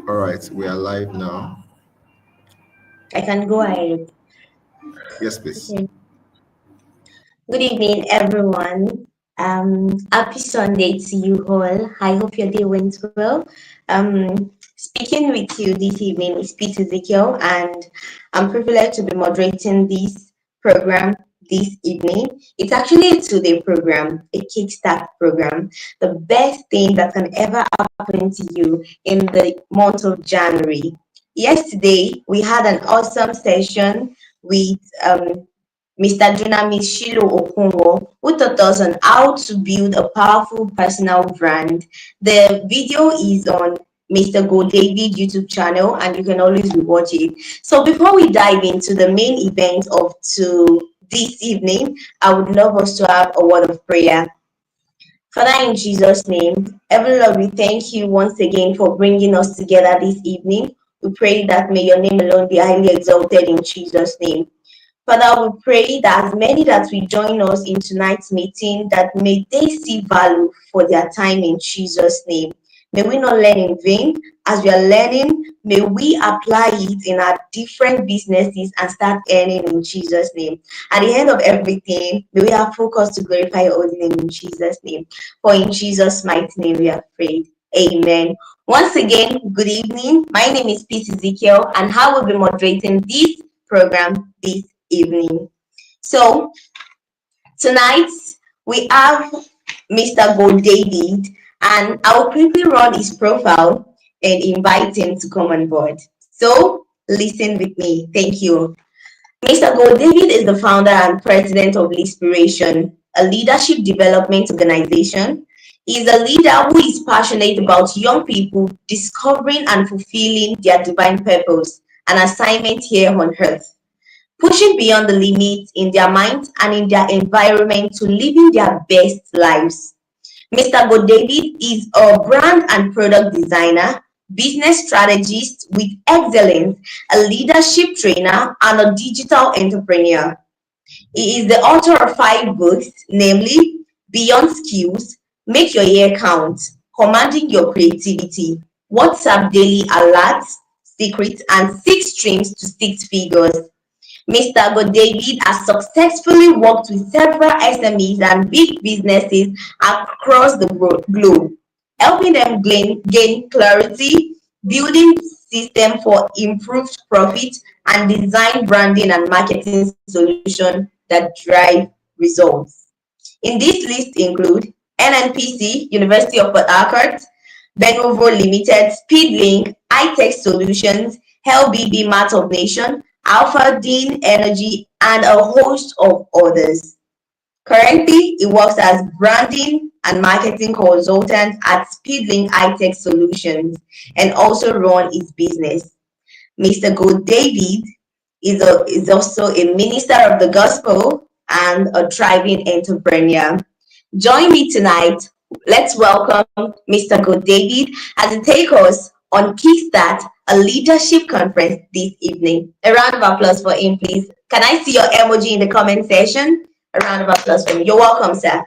All right, we are live now. I can go ahead. Yes, please. Okay. Good evening, everyone. Happy Sunday to you all. I hope your day went well. Speaking with you this evening is Pete Ezekiel, and I'm privileged to be moderating this program this evening. It's actually a 2 day program, a Kickstart program. The best thing that can ever happen to you in the month of January. Yesterday, we had an awesome session with Mr. Dunamis Shilo Okunwo, who taught us on how to build a powerful personal brand. The video is on Mr. Go David YouTube channel, and you can always rewatch it. So before we dive into the main event of this evening, I would love us to have a word of prayer. Father, in Jesus' name, Heavenly Lord, we thank you once again for bringing us together this evening. We pray that may your name alone be highly exalted in Jesus' name. Father, we pray that as many that will join us in tonight's meeting, that may they see value for their time in Jesus' name. May we not learn in vain. As we are learning, may we apply it in our different businesses and start earning in Jesus' name. At the end of everything, may we have focus to glorify your holy name in Jesus' name. For in Jesus' mighty name we have prayed. Amen. Once again, good evening. My name is Pete Ezekiel, and I will be moderating this program this evening. So tonight we have Mr. Gold David, and I will quickly run his profile and invite him to come on board. So listen with me. Thank you. Mr. Gold David is the founder and president of Lispiration, a leadership development organization. He is a leader who is passionate about young people discovering and fulfilling their divine purpose and assignment here on earth, pushing beyond the limits in their minds and in their environment to living their best lives. Mr. Go David is a brand and product designer, business strategist with excellence, a leadership trainer, and a digital entrepreneur. He is the author of 5 books, namely Beyond Skills, Make Your Year Count, Commanding Your Creativity, WhatsApp Daily Alerts, Secrets, and 6 streams to 6 figures. Mr. David has successfully worked with several SMEs and big businesses across the globe, helping them gain clarity, building system for improved profit, and design branding and marketing solutions that drive results. In this list include NNPC, University of Port Harcourt, Benovo Limited, Speedlink, iTech Solutions, LBB Mart of Nation, Alpha Dean Energy, and a host of others. Currently, he works as branding and marketing consultant at Speedlink iTech Solutions and also run his business. Mr. Good David is also a minister of the gospel and a thriving entrepreneur. Join me tonight. Let's welcome Mr. Good David as he takes us on Kickstart, a leadership conference this evening. A round of applause for him, please. Can I see your emoji in the comment section? A round of applause for him. You're welcome, sir.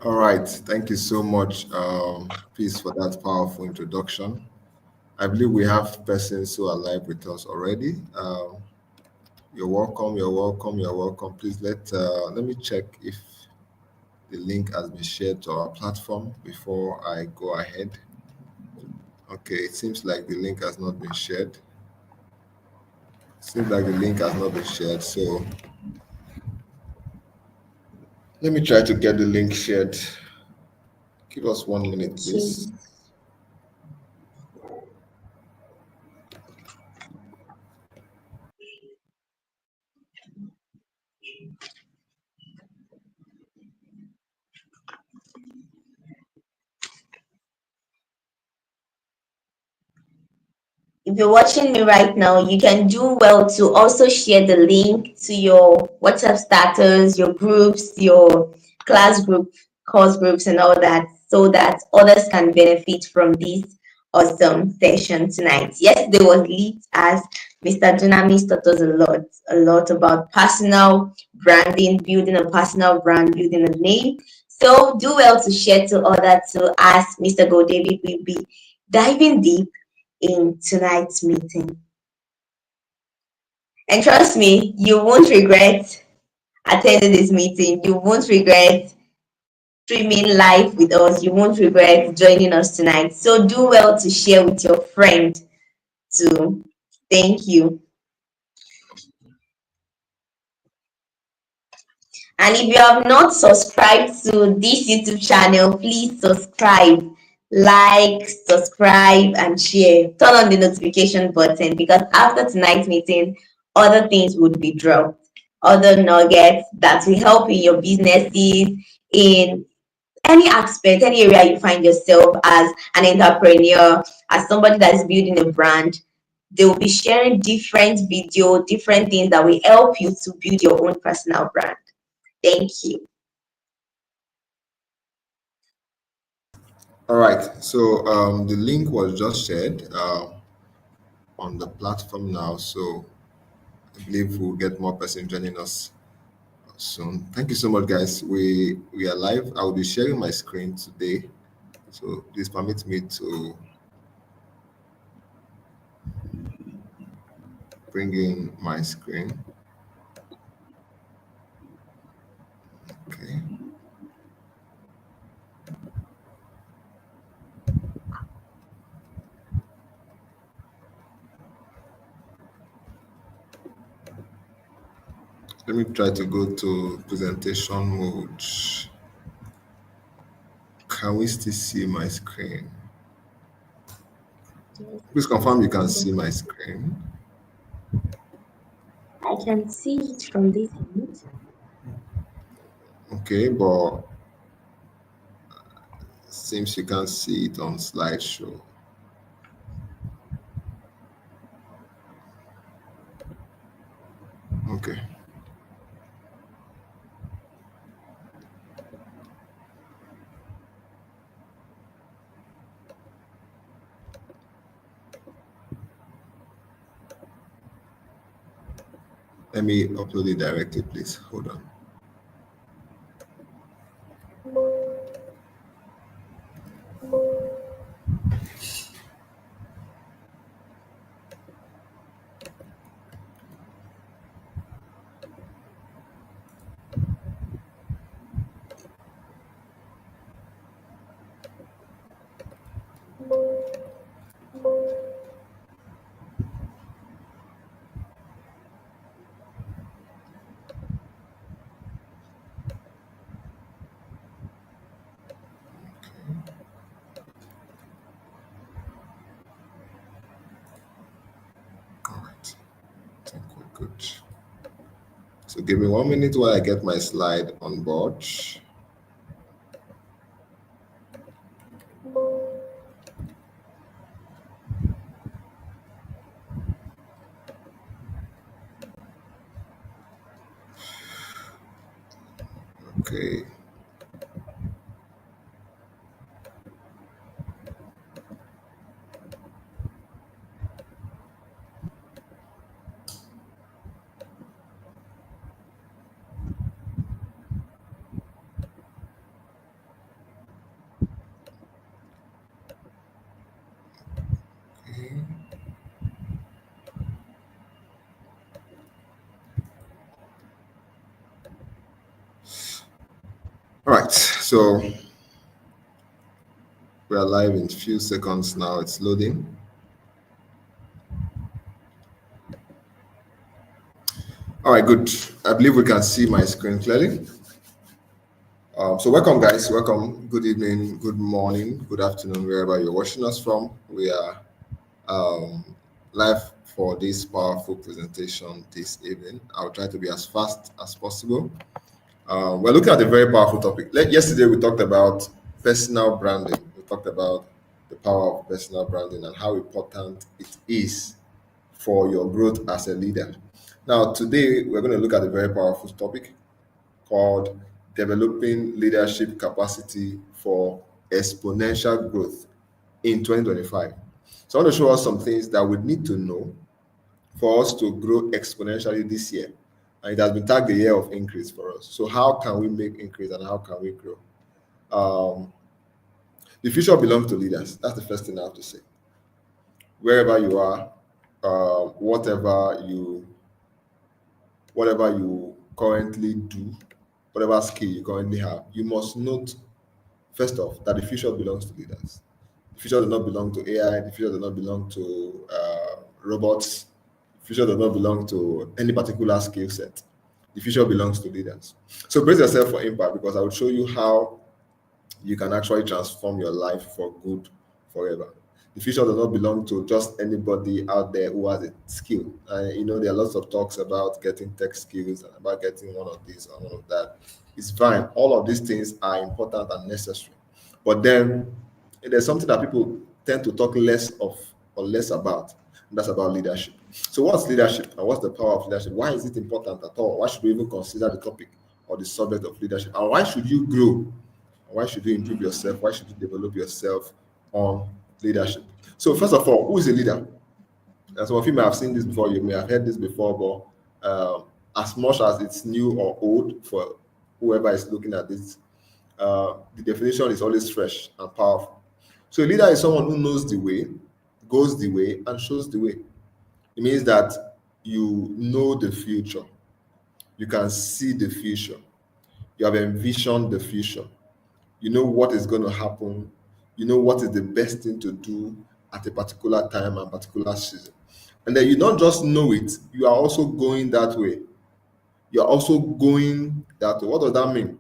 All right, thank you so much, Peace, for that powerful introduction. I believe we have persons who are live with us already. You're welcome. You're welcome. You're welcome. Please let me check if the link has been shared to our platform before I go ahead. Okay, it seems like the link has not been shared. Seems like the link has not been shared. So let me try to get the link shared. Give us 1 minute, Okay. please. If you're watching me right now, you can do well to also share the link to your WhatsApp status, your groups, your class group, course groups, and all that, so that others can benefit from this awesome session tonight. Yesterday was lit as Mr. Dunamis taught us a lot about personal branding, building a personal brand, building a name. So do well to share to others to as Mr. Go David will be diving deep in tonight's meeting. And trust me, you won't regret attending this meeting. You won't regret streaming live with us. You won't regret joining us tonight. So do well to share with your friend too. Thank you. And if you have not subscribed to this YouTube channel, please subscribe, like, subscribe, and share. Turn on the notification button because after tonight's meeting, other things would be dropped. Other nuggets that will help in your businesses, in any aspect, any area you find yourself as an entrepreneur, as somebody that is building a brand. They will be sharing different video, different things that will help you to build your own personal brand. Thank you. All right. So the link was just shared on the platform now. So I believe we'll get more person joining us soon. Thank you so much, guys. We are live. I will be sharing my screen today. So please permit me to bring in my screen. Okay. Let me try to go to presentation mode. Can we still see my screen? Please confirm you can see my screen. I can see it from this end. Okay, but seems you can't see it on slideshow. Okay. Let me upload it directly, please. Hold on. All right. I think we're good. So give me 1 minute while I get my slide on board. Okay. All right. So we are live in a few seconds now. It's loading. All right, good. I believe we can see my screen clearly. So welcome, guys. Welcome. Good evening, good morning, good afternoon, wherever you're watching us from. We are um, live for this powerful presentation this evening. I'll try to be as fast as possible. We're looking at a very powerful topic. Yesterday, we talked about personal branding. We talked about the power of personal branding and how important it is for your growth as a leader. Now, today, we're going to look at a very powerful topic called Developing Leadership Capacity for Exponential Growth. in 2025. So I want to show us some things that we need to know for us to grow exponentially this year. And it has been tagged the year of increase for us. So how can we make increase and how can we grow? Um, the future belongs to leaders. That's the first thing I have to say. Wherever you are, whatever you currently do, whatever skill you currently have, you must note first off that the future belongs to leaders. The future does not belong to AI. The future does not belong to robots. The future does not belong to any particular skill set. The future belongs to leaders. So brace yourself for impact because I will show you how you can actually transform your life for good forever. The future does not belong to just anybody out there who has a skill. There are lots of talks about getting tech skills and about getting one of this and one of that. It's fine. All of these things are important and necessary. But then there's something that people tend to talk less of or less about, and that's about leadership. So, what's leadership and what's the power of leadership? Why is it important at all? Why should we even consider the topic or the subject of leadership? And why should you grow? Why should you improve yourself? Why should you develop yourself on leadership? So, first of all, who is a leader? And some of you may have seen this before, you may have heard this before, but as much as it's new or old for whoever is looking at this, the definition is always fresh and powerful. So, a leader is someone who knows the way, goes the way, and shows the way. It means that you know the future, you can see the future, you have envisioned the future. You know what is going to happen. You know what is the best thing to do at a particular time and particular season. And then you don't just know it, you are also going that way. You are also going that way. What does that mean?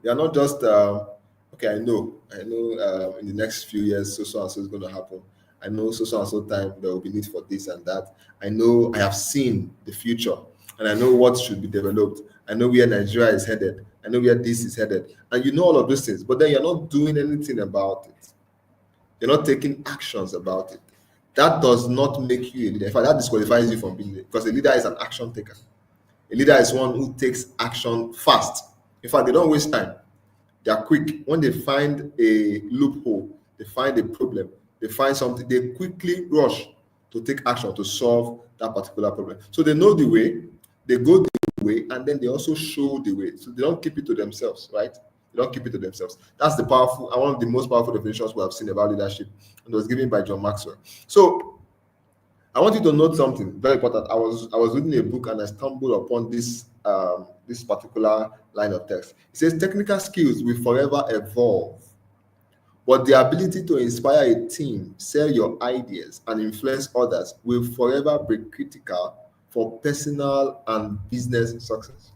You are not just, okay, I know in the next few years, so and so is going to happen. I know so and so time there will be need for this and that. I know I have seen the future and I know what should be developed. I know where Nigeria is headed. I know where this is headed. And you know all of those things, but then you're not doing anything about it. You're not taking actions about it. That does not make you a leader. In fact, that disqualifies you from being a leader because a leader is an action taker. A leader is one who takes action fast. In fact, they don't waste time. They are quick. When they find a loophole, they find a problem, they find something, they quickly rush to take action to solve that particular problem. So they know the way, they go the way, and then they also show the way. So they don't keep it to themselves, right? They don't keep it to themselves. That's the powerful and one of the most powerful definitions we have seen about leadership, and it was given by John Maxwell. So I want you to note something very important. I was reading a book and I stumbled upon this particular line of text. It says technical skills will forever evolve, but the ability to inspire a team, sell your ideas, and influence others will forever be critical for personal and business success.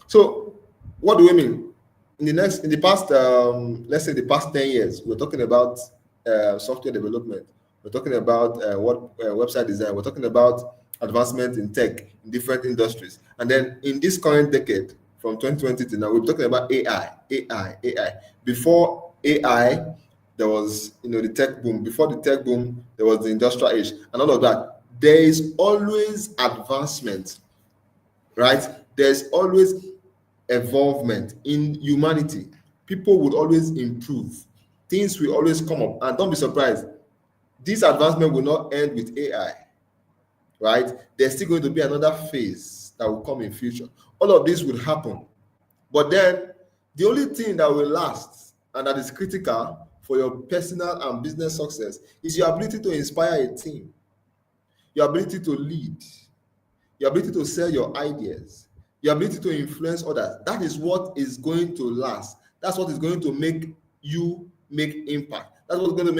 So, what do we mean? In the past, let's say the past 10 years, we're talking about software development. We're talking about website design. We're talking about advancement in tech in different industries. And then in this current decade, from 2020 to now, we're talking about AI. Before AI, there was the tech boom. Before the tech boom, there was the industrial age, and all of that. There is always advancement, right? There's always evolvement in humanity. People would always improve. Things will always come up. And don't be surprised, this advancement will not end with AI, right? There's still going to be another phase that will come in future. All of this will happen. But then the only thing that will last and that is critical for your personal and business success is your ability to inspire a team, your ability to lead, your ability to sell your ideas, your ability to influence others. That is what is going to last. That's what is going to make you make impact. That's what's going to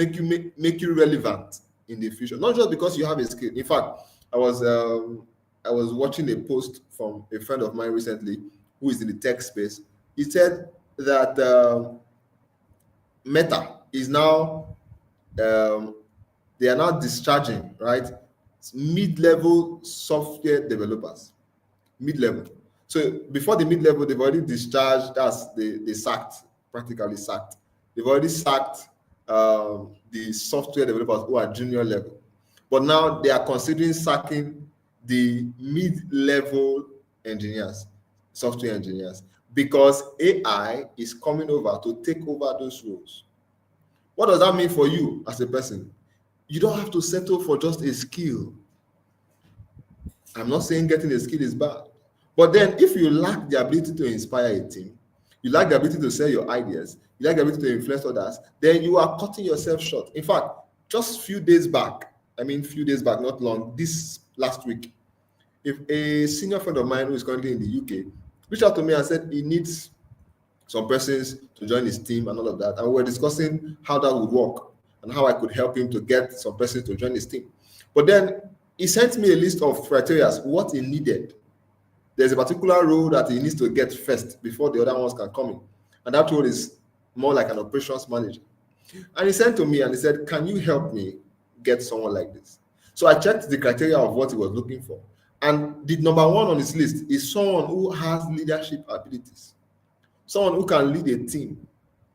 make you relevant in the future. Not just because you have a skill. In fact, I was watching a post from a friend of mine recently who is in the tech space. He said that Meta is now um, they are now discharging, right, mid-level software developers, mid-level. So before the mid-level, they've already discharged. They sacked, practically sacked. They've already sacked the software developers who are junior level, but now they are considering sacking the mid-level engineers, software engineers, because AI is coming over to take over those roles. What does that mean for you as a person? You don't have to settle for just a skill. I'm not saying getting a skill is bad. But then if you lack the ability to inspire a team, you lack the ability to sell your ideas, you lack the ability to influence others, then you are cutting yourself short. In fact, just few days back, few days back, not long, this last week, if a senior friend of mine who is currently in the UK reached out to me and said he needs some persons to join his team and all of that. And we were discussing how that would work and how I could help him to get some persons to join his team. But then he sent me a list of criteria, what he needed. There's a particular role that he needs to get first before the other ones can come in. And that role is more like an operations manager. And he sent to me and he said, can you help me get someone like this? So I checked the criteria of what he was looking for. And the number one on his list is someone who has leadership abilities, someone who can lead a team,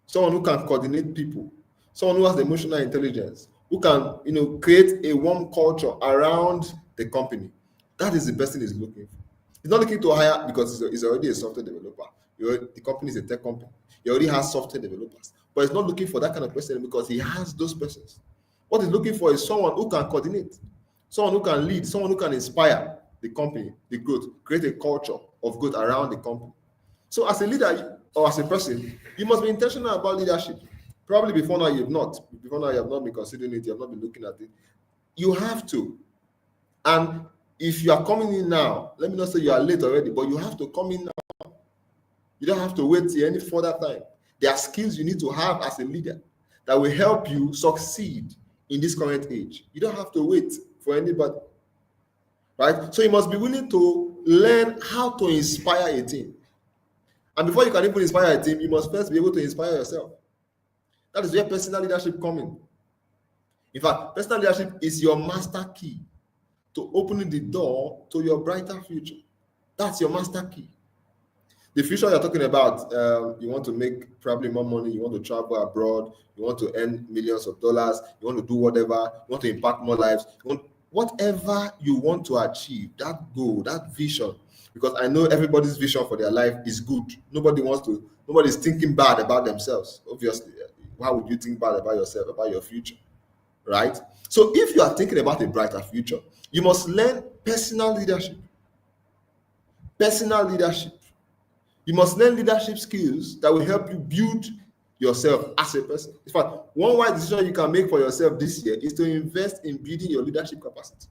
someone who can coordinate people, someone who has emotional intelligence, who can, create a warm culture around the company. That is the person he's looking for. He's not looking to hire because he's already a software developer. The company is a tech company. He already has software developers. But he's not looking for that kind of person because he has those persons. What he's looking for is someone who can coordinate, someone who can lead, someone who can inspire the company, the growth, create a culture of growth around the company. So as a leader or as a person, you must be intentional about leadership. Probably before now you have not. Before now you have not been considering it, you have not been looking at it. You have to. And if you are coming in now, let me not say you are late already, but you have to come in now. You don't have to wait till any further time. There are skills you need to have as a leader that will help you succeed in this current age. You don't have to wait for anybody. Right? So you must be willing to learn how to inspire a team. And before you can even inspire a team, you must first be able to inspire yourself. That is where personal leadership comes in. In fact, personal leadership is your master key to opening the door to your brighter future. That's your master key. The future you're talking about, you want to make probably more money, you want to travel abroad, you want to earn millions of dollars, you want to do whatever, you want to impact more lives, whatever you want to achieve, that goal, that vision, because I know everybody's vision for their life is good. Nobody's thinking bad about themselves. Obviously, why would you think bad about yourself, about your future, right? So if you are thinking about a brighter future, you must learn personal leadership. Personal leadership. You must learn leadership skills that will help you build yourself as a person. In fact, one wise decision you can make for yourself this year is to invest in building your leadership capacity.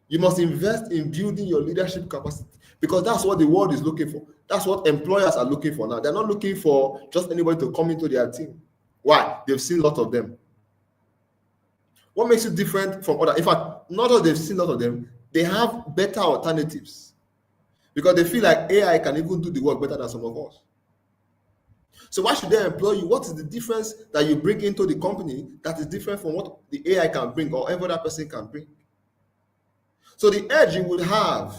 You must invest in building your leadership capacity because that's what the world is looking for. That's what employers are looking for now. They're not looking for just anybody to come into their team. Why? They've seen a lot of them. What makes you different from others? In fact, not that they've seen a lot of them, they have better alternatives because they feel like AI can even do the work better than some of us. So why should they employ you? What is the difference that you bring into the company that is different from what the AI can bring or every other person can bring? So the edge you would have,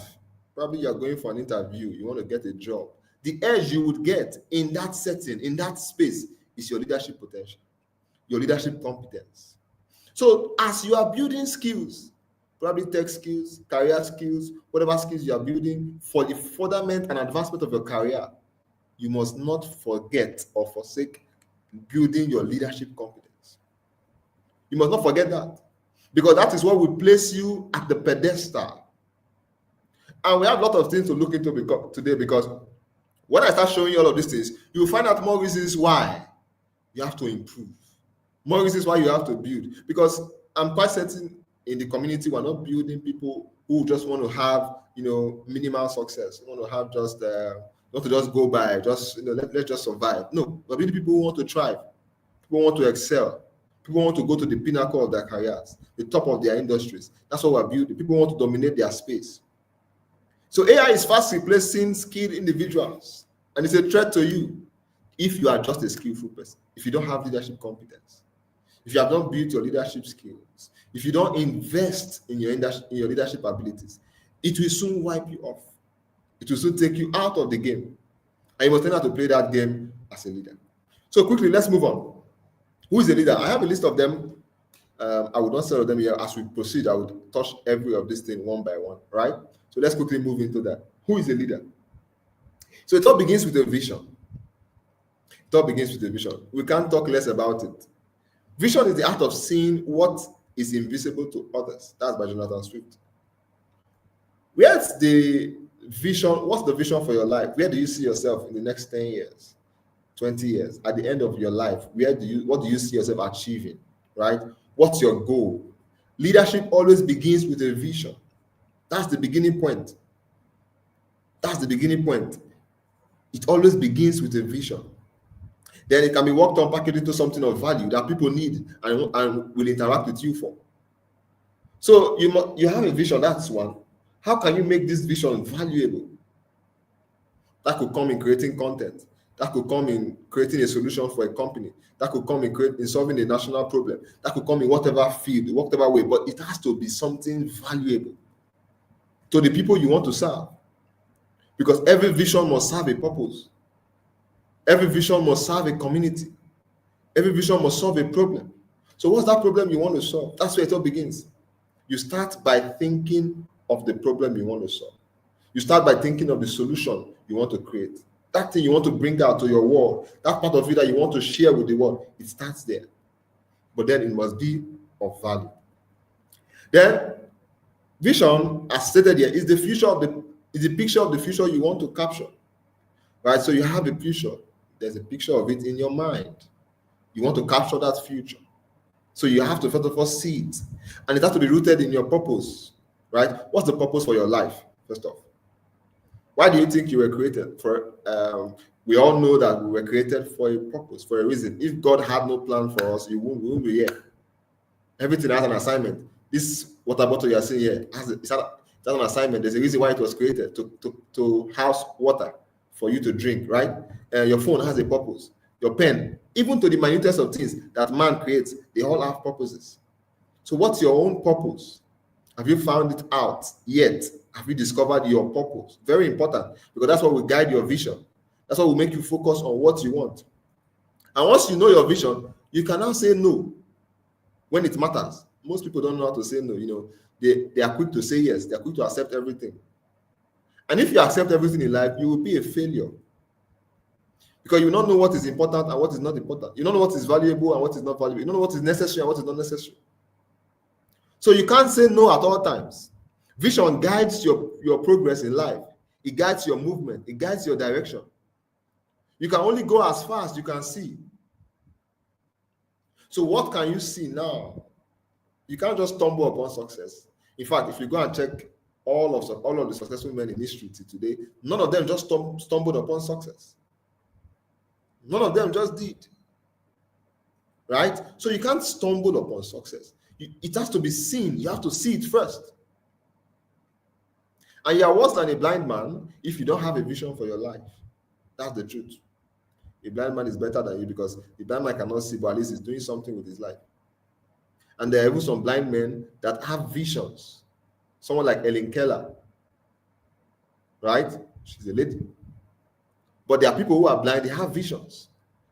probably you're going for an interview, you want to get a job. The edge you would get in that setting, in that space, is your leadership potential, your leadership competence. So as you are building skills, probably tech skills, career skills, whatever skills you are building for the furtherment and advancement of your career, you must not forget or forsake building your leadership competence. You must not forget that because that is what will place you at the pedestal. And we have a lot of things to look into today because when I start showing you all of these things, you will find out more reasons why you have to improve, more reasons why you have to build. Because I'm quite certain in the community, we're not building people who just want to have, minimal success, want to have just, not to just go by, just, let's just survive. No, we're building people who want to thrive, people who want to excel, people who want to go to the pinnacle of their careers, the top of their industries. That's what we're building. People want to dominate their space. So AI is fast replacing skilled individuals, and it's a threat to you if you are just a skillful person, if you don't have leadership competence, if you have not built your leadership skills, if you don't invest in your leadership abilities, it will soon wipe you off. It will soon take you out of the game, and you must learn how to play that game as a leader. So quickly, let's move on. Who is a leader? I have a list of them. I would not say all of them here. As we proceed, I would touch every of these things one by one, right? So let's quickly move into that. Who is a leader? So it all begins with a vision. It all begins with a vision. We can't talk less about it. Vision is the art of seeing what is invisible to others. That's by Jonathan Swift. Where's the vision? What's the vision for your life? Where do you see yourself in the next 10 years, 20 years? At the end of your life, what do you see yourself achieving? Right? What's your goal? Leadership always begins with a vision. That's the beginning point. That's the beginning point. It always begins with a vision. Then it can be worked on, packaged into something of value that people need and will interact with you for. So you have a vision, that's one. How can you make this vision valuable? That could come in creating content. That could come in creating a solution for a company. That could come in solving a national problem. That could come in whatever field, whatever way, but it has to be something valuable to the people you want to serve. Because every vision must serve a purpose. Every vision must serve a community. Every vision must solve a problem. So what's that problem you want to solve? That's where it all begins. You start by thinking of the problem you want to solve. You start by thinking of the solution you want to create. That thing you want to bring out to your world, that part of it that you want to share with the world, it starts there. But then it must be of value. Then vision, as stated here, is the picture of the future you want to capture. Right? So you have a future. There's a picture of it in your mind. You want to capture that future. So you have to first of all see it. And it has to be rooted in your purpose. Right? What's the purpose for your life, first off? Why do you think you were created? We all know that we were created for a purpose, for a reason. If God had no plan for us, we won't be here. Everything has an assignment. This water bottle you are seeing here has an assignment. There's a reason why it was created, to house water for you to drink, right? Your phone has a purpose. Your pen, even to the minutest of things that man creates, they all have purposes. So what's your own purpose? Have you found it out yet? Have you discovered your purpose? Very important, because that's what will guide your vision. That's what will make you focus on what you want. And once you know your vision, you can now say no when it matters. Most people don't know how to say no. They are quick to say yes. They are quick to accept everything. And if you accept everything in life, you will be a failure. Because you don't know what is important and what is not important. You don't know what is valuable and what is not valuable. You don't know what is necessary and what is not necessary. So you can't say no at all times. Vision guides your progress in life. It guides your movement. It guides your direction. You can only go as far as you can see. So what can you see now? You can't just stumble upon success. In fact, if you go and check all of the successful men in history today, none of them just stumbled upon success. None of them just did. Right? So you can't stumble upon success. It has to be seen. You have to see it first. And you are worse than a blind man if you don't have a vision for your life. That's the truth. A blind man is better than you because the blind man cannot see, but at least he's doing something with his life. And there are even some blind men that have visions. Someone like Ellen Keller, right? She's a lady. But there are people who are blind, they have visions.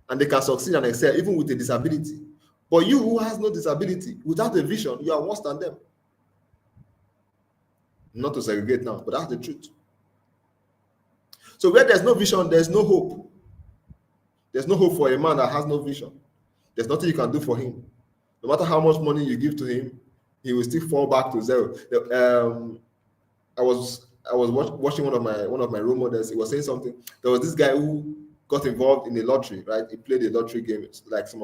And they can succeed and excel even with a disability. But you who has no disability, without a vision, you are worse than them. Not to segregate now, but that's the truth. So where there's no vision, there's no hope. There's no hope for a man that has no vision. There's nothing you can do for him. No matter how much money you give to him, he will still fall back to zero. I was watching one of my role models. He was saying something. There was this guy who got involved in a lottery, right? He played a lottery game, like some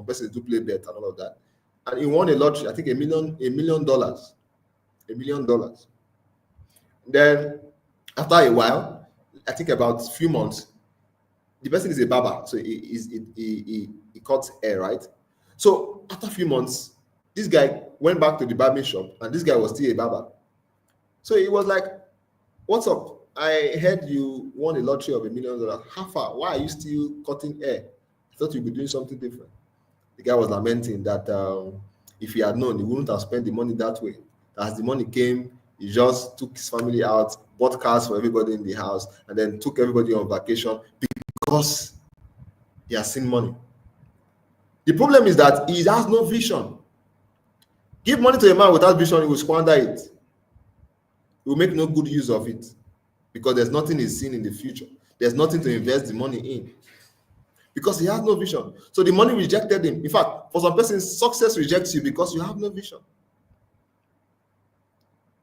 persons do play bet and all of that. And he won a lottery, I think $1 million. $1 million. Then after a while, I think about a few months, the person is a barber, so he cuts hair, right? So after a few months, this guy went back to the barbering shop, and this guy was still a barber. So he was like, "What's up? I heard you won a lottery of $1 million. How far? Why are you still cutting hair? I thought you'd be doing something different." The guy was lamenting that if he had known, he wouldn't have spent the money that way. As the money came, he just took his family out, bought cars for everybody in the house, and then took everybody on vacation because he has seen money. The problem is that he has no vision. Give money to a man without vision, he will squander it. He will make no good use of it because there's nothing he's seen in the future. There's nothing to invest the money in. because he has no vision. So the money rejected him. In fact, for some persons, success rejects you because you have no vision.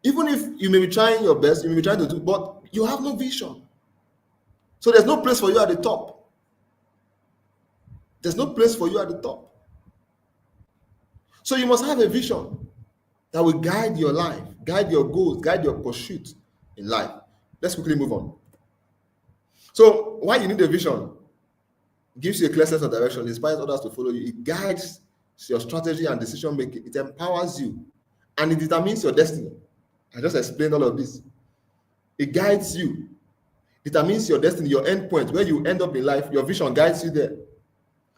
Even if you may be trying your best, you may be trying to do, but you have no vision. So there's no place for you at the top. There's no place for you at the top. So you must have a vision that will guide your life, guide your goals, guide your pursuit in life. Let's quickly move on. So why you need a vision? It gives you a clear sense of direction, inspires others to follow you. It guides your strategy and decision making. It empowers you, and it determines your destiny. I just explained all of this. It guides you, determines your destiny, your end point, where you end up in life. Your vision guides you there.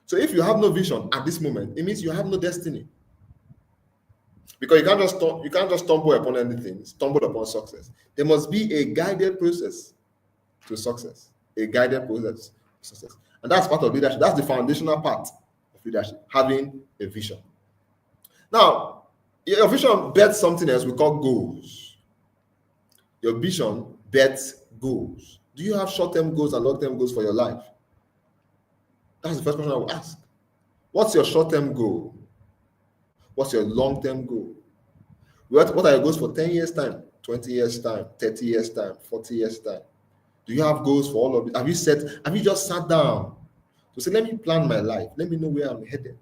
So if you have no vision at this moment, it means you have no destiny. Because you can't just stumble upon anything, stumble upon success. There must be a guided process to success. A guided process to success. And that's part of leadership. That's the foundational part of leadership, having a vision. Now, your vision bets something else we call goals. Your vision bets goals. Do you have short-term goals and long-term goals for your life? That's the first question I will ask. What's your short-term goal? What's your long-term goal? What are your goals for 10 years' time, 20 years' time, 30 years' time, 40 years' time? Do you have goals for all of it? Have you just sat down to say, let me plan my life, let me know where I'm headed?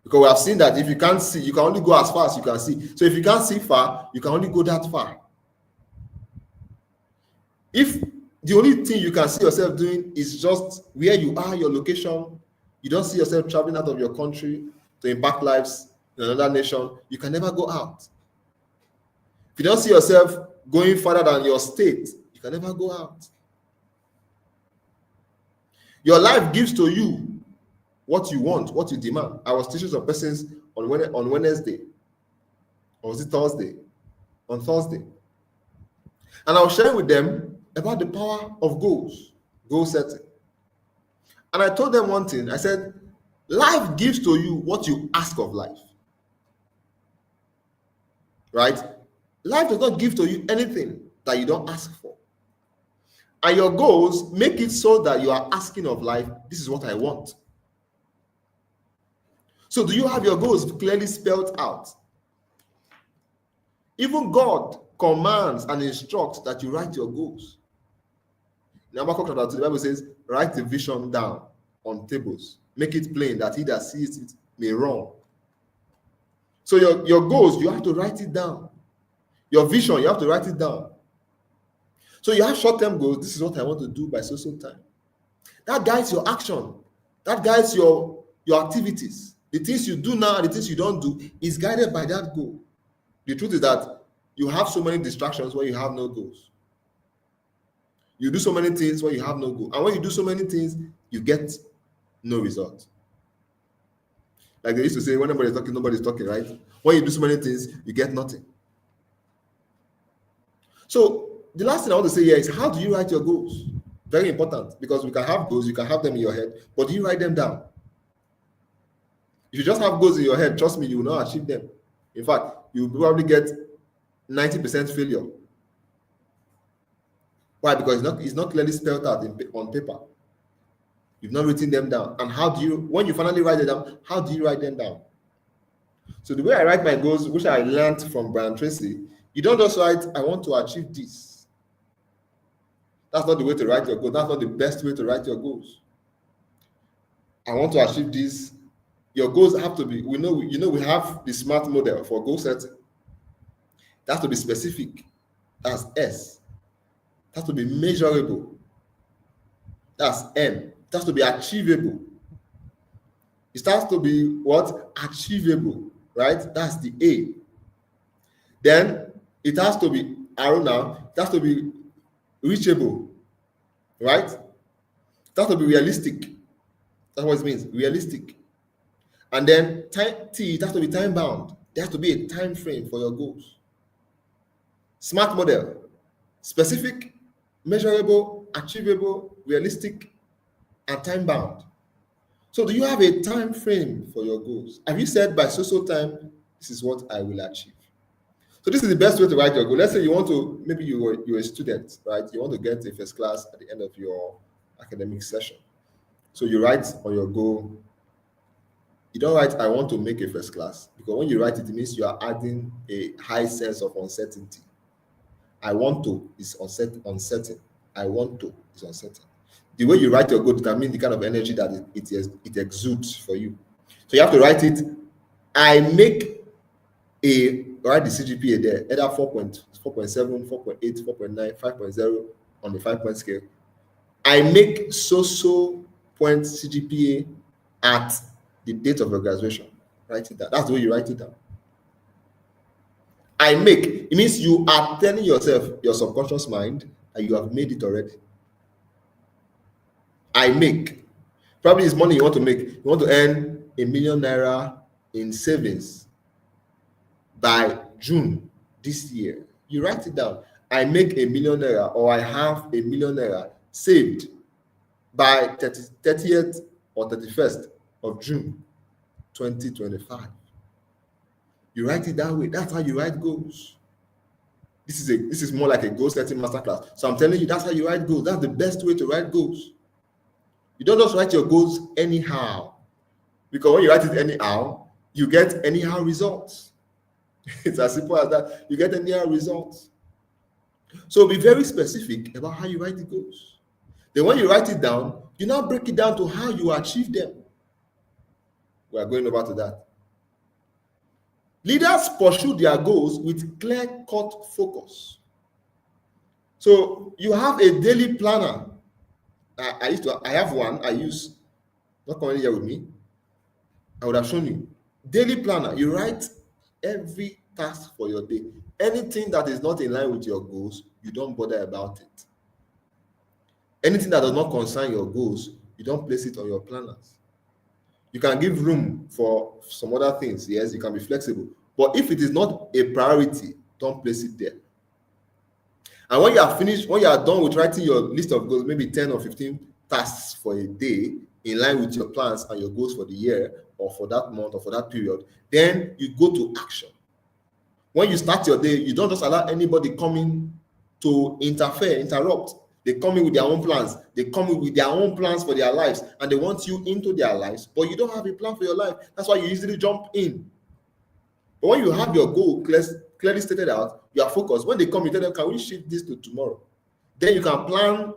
Because we have seen that if you can't see, you can only go as far as you can see. So if you can't see far, you can only go that far. If the only thing you can see yourself doing is just where you are, your location, you don't see yourself traveling out of your country to impact lives in another nation, you can never go out. If you don't see yourself going further than your state, you can never go out. Your life gives to you what you want, what you demand. I was teaching some persons on Wednesday, or was it Thursday? On Thursday. And I was sharing with them about the power of goals, goal setting. And I told them one thing. I said, life gives to you what you ask of life. Right? Life does not give to you anything that you don't ask for. And your goals make it so that you are asking of life, this is what I want. So do you have your goals clearly spelled out? Even God commands and instructs that you write your goals. In Habakkuk chapter 2, the Bible says, write the vision down on tables. Make it plain that he that sees it may run. So your goals, you have to write it down. Your vision, you have to write it down. So you have short-term goals. This is what I want to do by so time. That guides your action. That guides your activities. The things you do now and the things you don't do is guided by that goal. The truth is that you have so many distractions when you have no goals. You do so many things when you have no goal. And when you do so many things, you get no result. Like they used to say, when nobody's talking, nobody's talking, right? When you do so many things, you get nothing. So the last thing I want to say here is, how do you write your goals? Very important, because we can have goals, you can have them in your head, but do you write them down? If you just have goals in your head, trust me, you will not achieve them. In fact, you will probably get 90% failure. Why? Because it's not clearly spelled out on paper. You've not written them down. And when you finally write them down, how do you write them down? So the way I write my goals, which I learned from Brian Tracy, you don't just write, I want to achieve this. That's not the way to write your goals. That's not the best way to write your goals. I want to achieve this. Your goals have to be, we have the SMART model for goal setting. It has to be specific. That's S. It has to be measurable. That's M. It has to be achievable. It has to be what? Achievable, right? That's the A. Then it has to be arrow now. It has to be reachable, right? It has to be realistic. That's what it means, realistic. And then T, it has to be time bound. There has to be a time frame for your goals. SMART model: specific, measurable, achievable, realistic, and time bound. So do you have a time frame for your goals? Have you said by so time, this is what I will achieve? So this is the best way to write your goal. Let's say you want to, maybe you're a student, right? You want to get a first class at the end of your academic session. So you write on your goal. You don't write, I want to make a first class, because when you write it, it means you are adding a high sense of uncertainty. I want to is uncertain. I want to is uncertain. The way you write your goal determines the kind of energy that it exudes for you. So you have to write it. I make write the CGPA there, either 4.7, 4.8, 4.9, 5.0 on the 5-point scale. I make so point CGPA at the date of your graduation. Write it down. That's the way you write it down. I make, it means you are telling yourself, your subconscious mind, that you have made it already. I make. Probably it's money you want to make. You want to earn ₦1,000,000 in savings by June this year. You write it down. I make ₦1,000,000, or I have ₦1,000,000 saved by 30th or 31st of June 2025. You write it that way. That's how you write goals. This is more like a goal setting masterclass. So I'm telling you, that's how you write goals. That's the best way to write goals. You don't just write your goals anyhow, because when you write it anyhow, you get anyhow results. It's as simple as that. You get anyhow results. So be very specific about how you write the goals. Then when you write it down, you now break it down to how you achieve them. We are going over to that. Leaders pursue their goals with clear-cut focus. So you have a daily planner. I have one I use, not currently here with me. I would have shown you. Daily planner, you write every task for your day. Anything that is not in line with your goals, you don't bother about it. Anything that does not concern your goals, you don't place it on your planners. You can give room for some other things. Yes, you can be flexible. But if it is not a priority, don't place it there. And when you are finished, when you are done with writing your list of goals, maybe 10 or 15 tasks for a day in line with your plans and your goals for the year or for that month or for that period, then you go to action. When you start your day, you don't just allow anybody coming to interrupt. They come in with their own plans. They come in with their own plans for their lives, and they want you into their lives, but you don't have a plan for your life. That's why you easily jump in. But when you have your goal clearly stated out, you are focused. When they come, you tell them, can we shift this to tomorrow? Then you can plan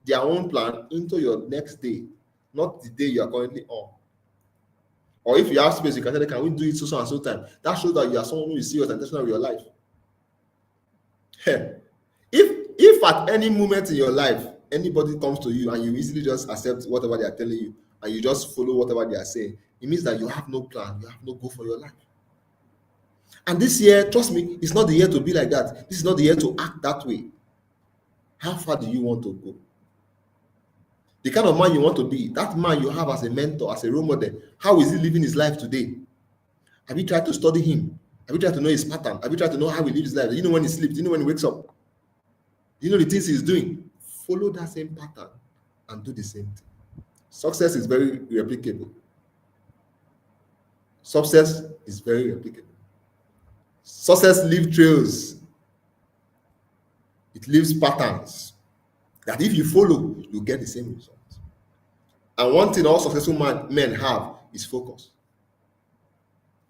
their own plan into your next day, not the day you are currently on. Or if you have space, you can tell them, can we do it so and so time? That shows that you are someone who is serious and intentional with your life. If at any moment in your life, anybody comes to you and you easily just accept whatever they are telling you and you just follow whatever they are saying, it means that you have no plan, you have no goal for your life. And this year, trust me, it's not the year to be like that. This is not the year to act that way. How far do you want to go? The kind of man you want to be, that man you have as a mentor, as a role model, how is he living his life today? Have you tried to study him? Have you tried to know his pattern? Have you tried to know how he lives his life? Do you know when he sleeps? Do you know when he wakes up? Do you know the things he's doing? Follow that same pattern and do the same thing. Success is very replicable. Success is very replicable. Success leaves trails. It leaves patterns that if you follow, you get the same results. And one thing all successful men have is focus.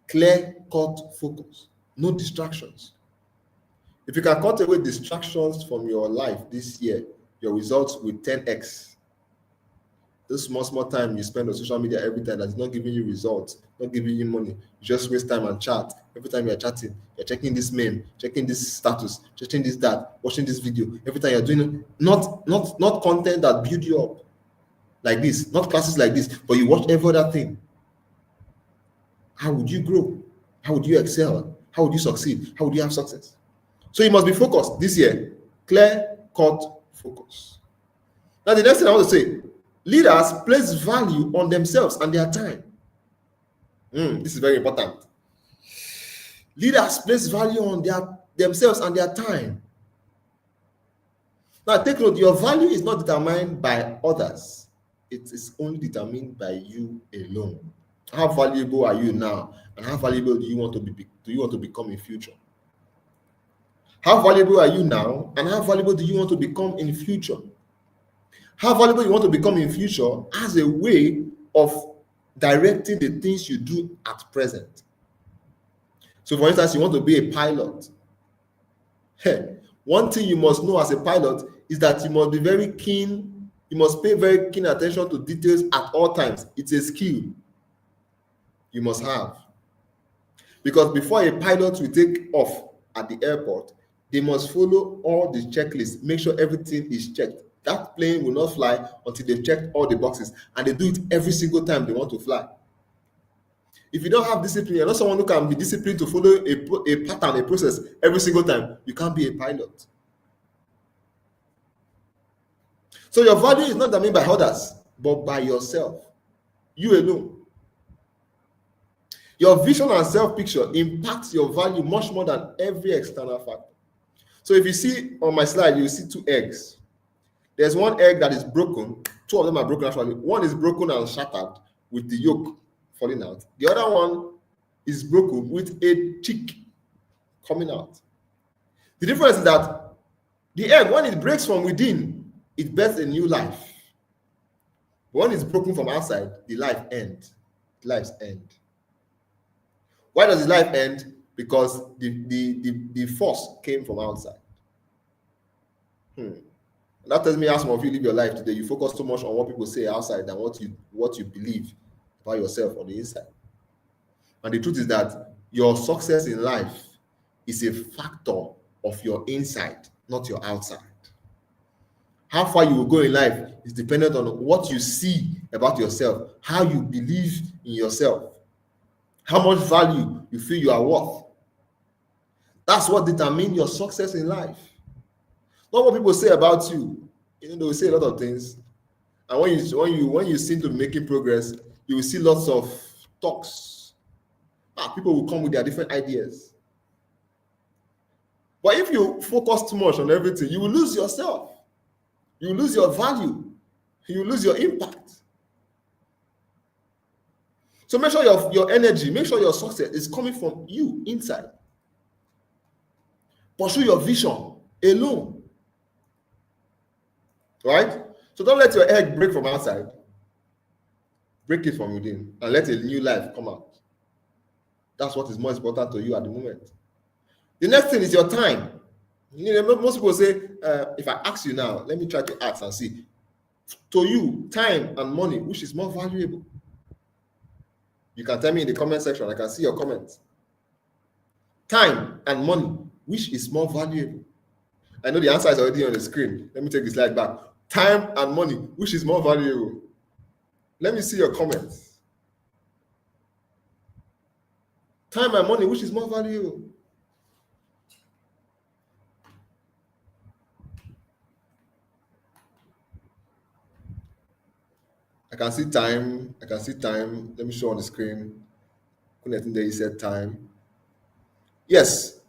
Clear-cut focus. No distractions. If you can cut away distractions from your life this year, your results will 10x. This small time you spend on social media every time that's not giving you results, not giving you money, you just waste time and chat. Every time you're chatting, you're checking this meme, checking this status, checking this that, watching this video. Every time you're doing not content that build you up like this, not classes like this, but you watch every other thing. How would you grow? How would you excel? How would you succeed? How would you have success? So you must be focused this year. Clear-cut focus. Now the next thing I want to say, leaders place value on themselves and their time. This is very important. Leaders place value on themselves and their time. Now take note, your value is not determined by others. It is only determined by you alone. How valuable are you now? And how valuable do you want to become in future? How valuable are you now? And how valuable do you want to become in future? How valuable you want to become in future has a way of directing the things you do at present. So, for instance, you want to be a pilot. Hey, one thing you must know as a pilot is that you must be very keen, you must pay very keen attention to details at all times. It's a skill you must have. Because before a pilot will take off at the airport, they must follow all the checklists, make sure everything is checked. That plane will not fly until they've checked all the boxes, and they do it every single time they want to fly. If you don't have discipline, you're not someone who can be disciplined to follow a pattern, a process every single time, you can't be a pilot. So your value is not determined by others, but by yourself, you alone. Your vision and self picture impacts your value much more than every external factor. So if you see on my slide, you see two eggs. There's one egg that is broken. Two of them are broken actually. One is broken and shattered with the yolk falling out. The other one is broken with a chick coming out. The difference is that the egg, when it breaks from within, it births a new life. When it's broken from outside, the life ends. Life's end. Why does the life end? Because the force came from outside. That tells me how some of you live your life today. You focus too much on what people say outside than what you believe about yourself on the inside. And the truth is that your success in life is a factor of your inside, not your outside. How far you will go in life is dependent on what you see about yourself, how you believe in yourself, how much value you feel you are worth. That's what determines your success in life. Not what people say about you. They will say a lot of things. And when you seem to be making progress, you will see lots of talks. People will come with their different ideas. But if you focus too much on everything, you will lose yourself. You will lose your value. You will lose your impact. So make sure your energy, make sure your success is coming from you inside. Pursue your vision alone. Right? So don't let your egg break from outside. Break it from within and let a new life come out. That's what is more important to you at the moment. The next thing is your time. Most people say, if I ask you now, let me try to ask and see. To you, time and money, which is more valuable? You can tell me in the comment section. I can see your comments. Time and money, which is more valuable? I know the answer is already on the screen. Let me take the slide back. Time and money, which is more valuable? Let me see your comments. Time and money, which is more valuable? I can see time. I can see time. Let me show on the screen. Connecting there, you said time. Yes,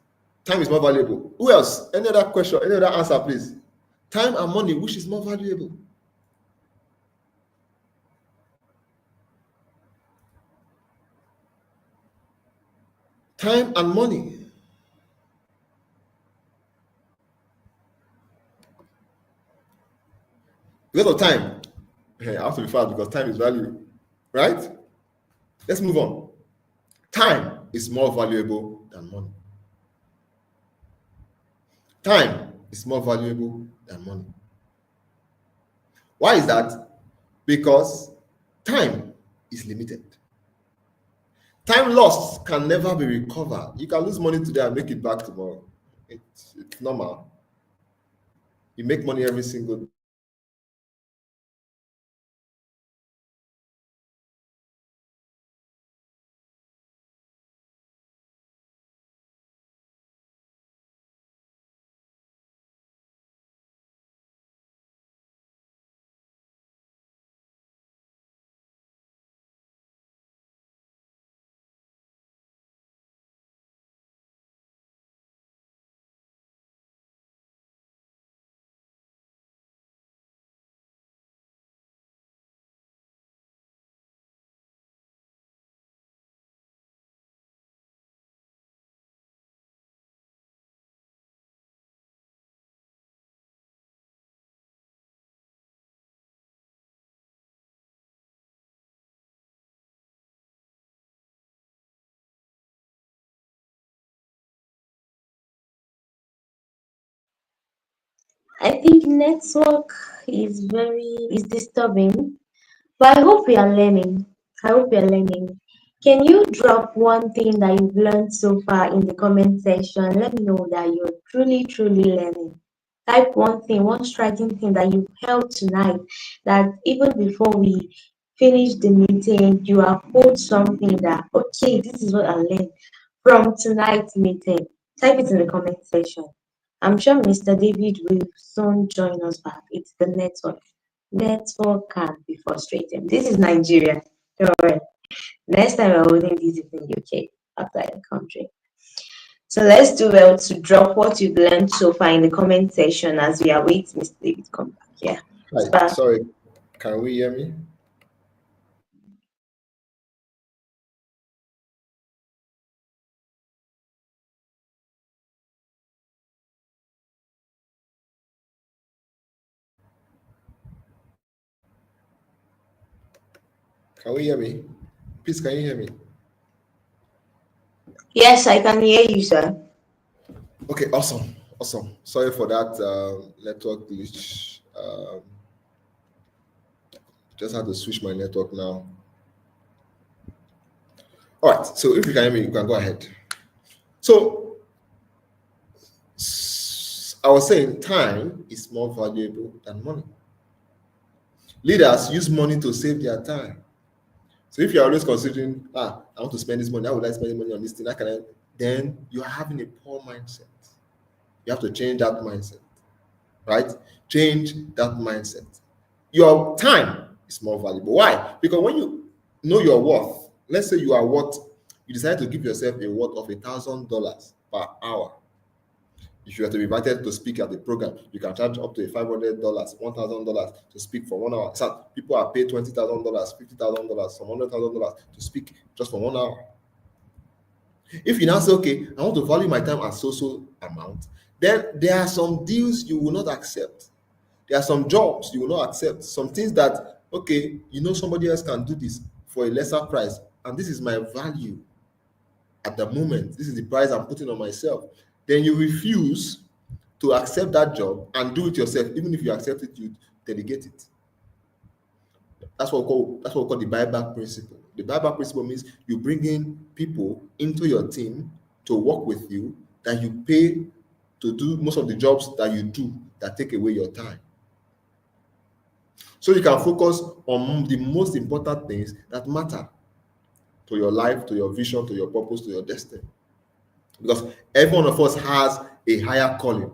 time is more valuable. Who else? Any other question? Any other answer, please? Time and money, which is more valuable? Time and money. Because of time. I have to be fast because time is value. Right? Let's move on. Time is more valuable than money. Time is more valuable than money. Why is that? Because time is limited. Time lost can never be recovered. You can lose money today and make it back tomorrow. It's normal. You make money every single I think network is disturbing, but I hope we are learning. I hope we are learning. Can you drop one thing that you've learned so far in the comment section? Let me know that you're truly learning. Type one thing, one striking thing that you've held tonight, that even before we finish the meeting, you have pulled something that, okay, this is what I learned from tonight's meeting. Type it in the comment section. I'm sure Mr. David will soon join us back. It's the network. Network can be frustrating. This is Nigeria. Don't worry. Next time we're holding this is in UK, outside the country. So let's do well to drop what you've learned so far in the comment section as we await Mr. David come back. Yeah. Hi, Spa. sorry, can we hear me? Can we hear me? Please, can you hear me? Yes, I can hear you, sir. Okay, awesome, awesome. Sorry for that network glitch. Just had to switch my network now. All right, so if you can hear me, you can go ahead. So I was saying time is more valuable than money. Leaders use money to save their time. So if you're always considering, I want to spend this money, how would I spend money on this thing? How can I? Then you are having a poor mindset. You have to change that mindset, right? Change that mindset. Your time is more valuable. Why? Because when you know your worth, let's say you are worth, you decide to give yourself a worth of $1,000 per hour. If you are to be invited to speak at the program, you can charge up to $500, $1,000 to speak for 1 hour. So people are paid $20,000, $50,000, some $100,000 to speak just for 1 hour. If you now say, okay, I want to value my time at so amount, then there are some deals you will not accept. There are some jobs you will not accept. Some things that, okay, somebody else can do this for a lesser price, and this is my value at the moment. This is the price I'm putting on myself. Then you refuse to accept that job and do it yourself. Even if you accept it, you delegate it. That's what we call the buyback principle. The buyback principle means you bring in people into your team to work with you that you pay to do most of the jobs that you do that take away your time. So you can focus on the most important things that matter to your life, to your vision, to your purpose, to your destiny. Because every one of us has a higher calling.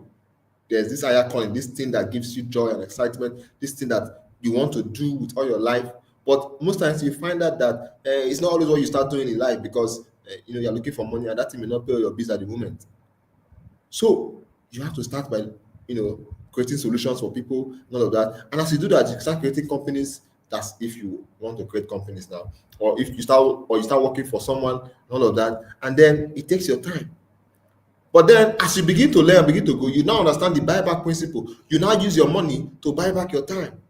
There's this higher calling, this thing that gives you joy and excitement, this thing that you want to do with all your life. But most times you find out that it's not always what you start doing in life because you're looking for money and that thing may not pay all your bills at the moment. So you have to start by creating solutions for people, and all of that. And as you do that, you start creating companies. That's if you want to create companies now, or if you start working for someone, and all of that, and then it takes your time. But then as you begin to learn, begin to go, you now understand the buyback principle. You now use your money to buy back your time.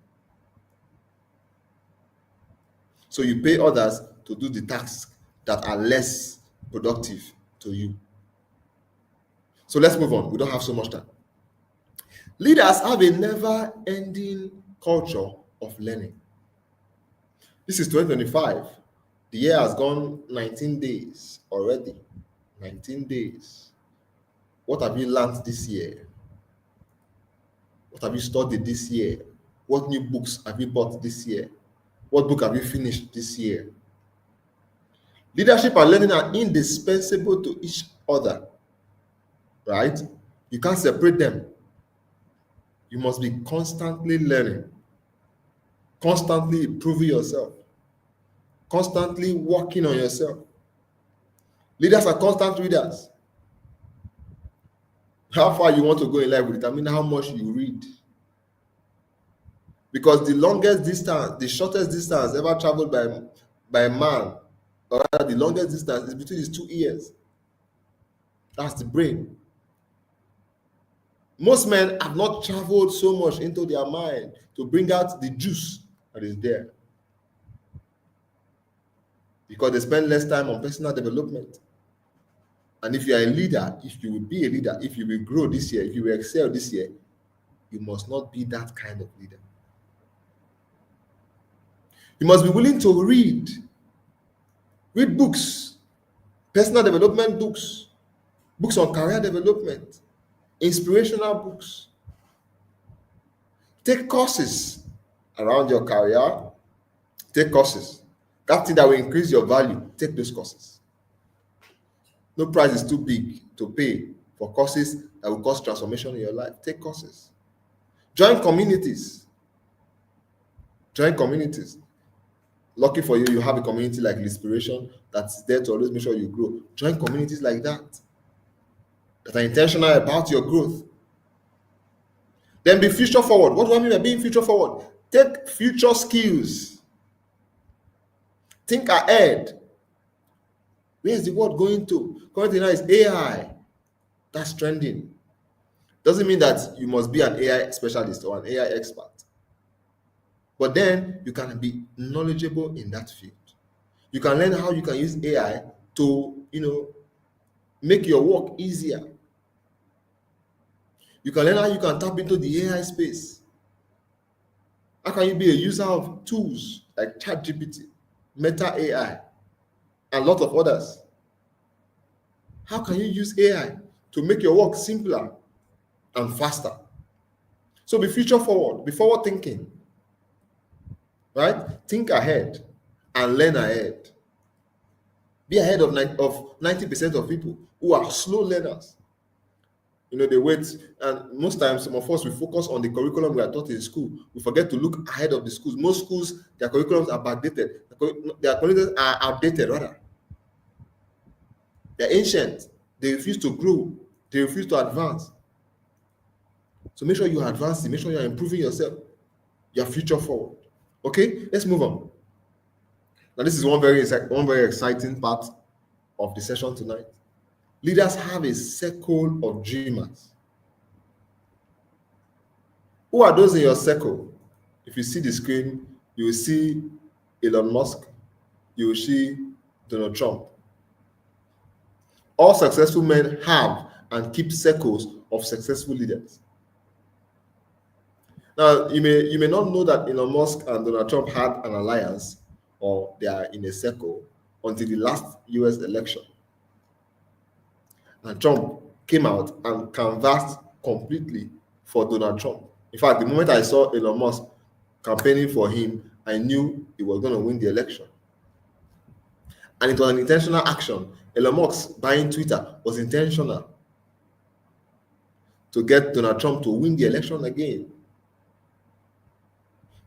So you pay others to do the tasks that are less productive to you. So let's move on. We don't have so much time. Leaders have a never ending culture of learning. This is 2025. The year has gone 19 days already. 19 days. What have you learned this year? What have you studied this year? What new books have you bought this year? What book have you finished this year? Leadership and learning are indispensable to each other, right? You can't separate them. You must be constantly learning, constantly improving yourself, constantly working on yourself. Leaders are constant readers. How far you want to go in life will determine how much you read. Because the longest distance, the shortest distance ever traveled by man, or rather the longest distance is between his 2 ears. That's the brain. Most men have not traveled so much into their mind to bring out the juice that is there because they spend less time on personal development. And if you are a leader, if you will be a leader, if you will grow this year, if you will excel this year, you must not be that kind of leader. You must be willing to read books, personal development books, books on career development, inspirational books. Take courses around your career. Take courses. That thing that will increase your value, take those courses. No price is too big to pay for courses that will cause transformation in your life. Take courses. Join communities. Join communities. Lucky for you, you have a community like Inspiration that's there to always make sure you grow. Join communities like that are intentional about your growth. Then be future forward. What do I mean by being future forward? Take future skills. Think ahead. Where is the world going to? Currently now is AI. That's trending. Doesn't mean that you must be an AI specialist or an AI expert. But then you can be knowledgeable in that field. You can learn how you can use AI to, make your work easier. You can learn how you can tap into the AI space. How can you be a user of tools like ChatGPT, Meta AI, and a lot of others? How can you use AI to make your work simpler and faster? So be future forward, be forward thinking, right? Think ahead and learn ahead. Be ahead of 90% of people who are slow learners. They wait, and most times some of us, we focus on the curriculum we are taught in school. We forget to look ahead of the schools. Most schools, their curriculums are backdated. Their curriculums are outdated, rather. They're ancient. They refuse to grow. They refuse to advance. So make sure you are advancing. Make sure you are improving yourself. You are future forward. Okay, let's move on. Now, this is one very exciting part of the session tonight. Leaders have a circle of dreamers. Who are those in your circle? If you see the screen, you will see Elon Musk, you will see Donald Trump. All successful men have and keep circles of successful leaders. Now, you may not know that Elon Musk and Donald Trump had an alliance, or they are in a circle, until the last US election. And Trump came out and canvassed completely for Donald Trump. In fact, the moment I saw Elon Musk campaigning for him, I knew he was going to win the election. And it was an intentional action. Elon Musk buying Twitter was intentional to get Donald Trump to win the election again.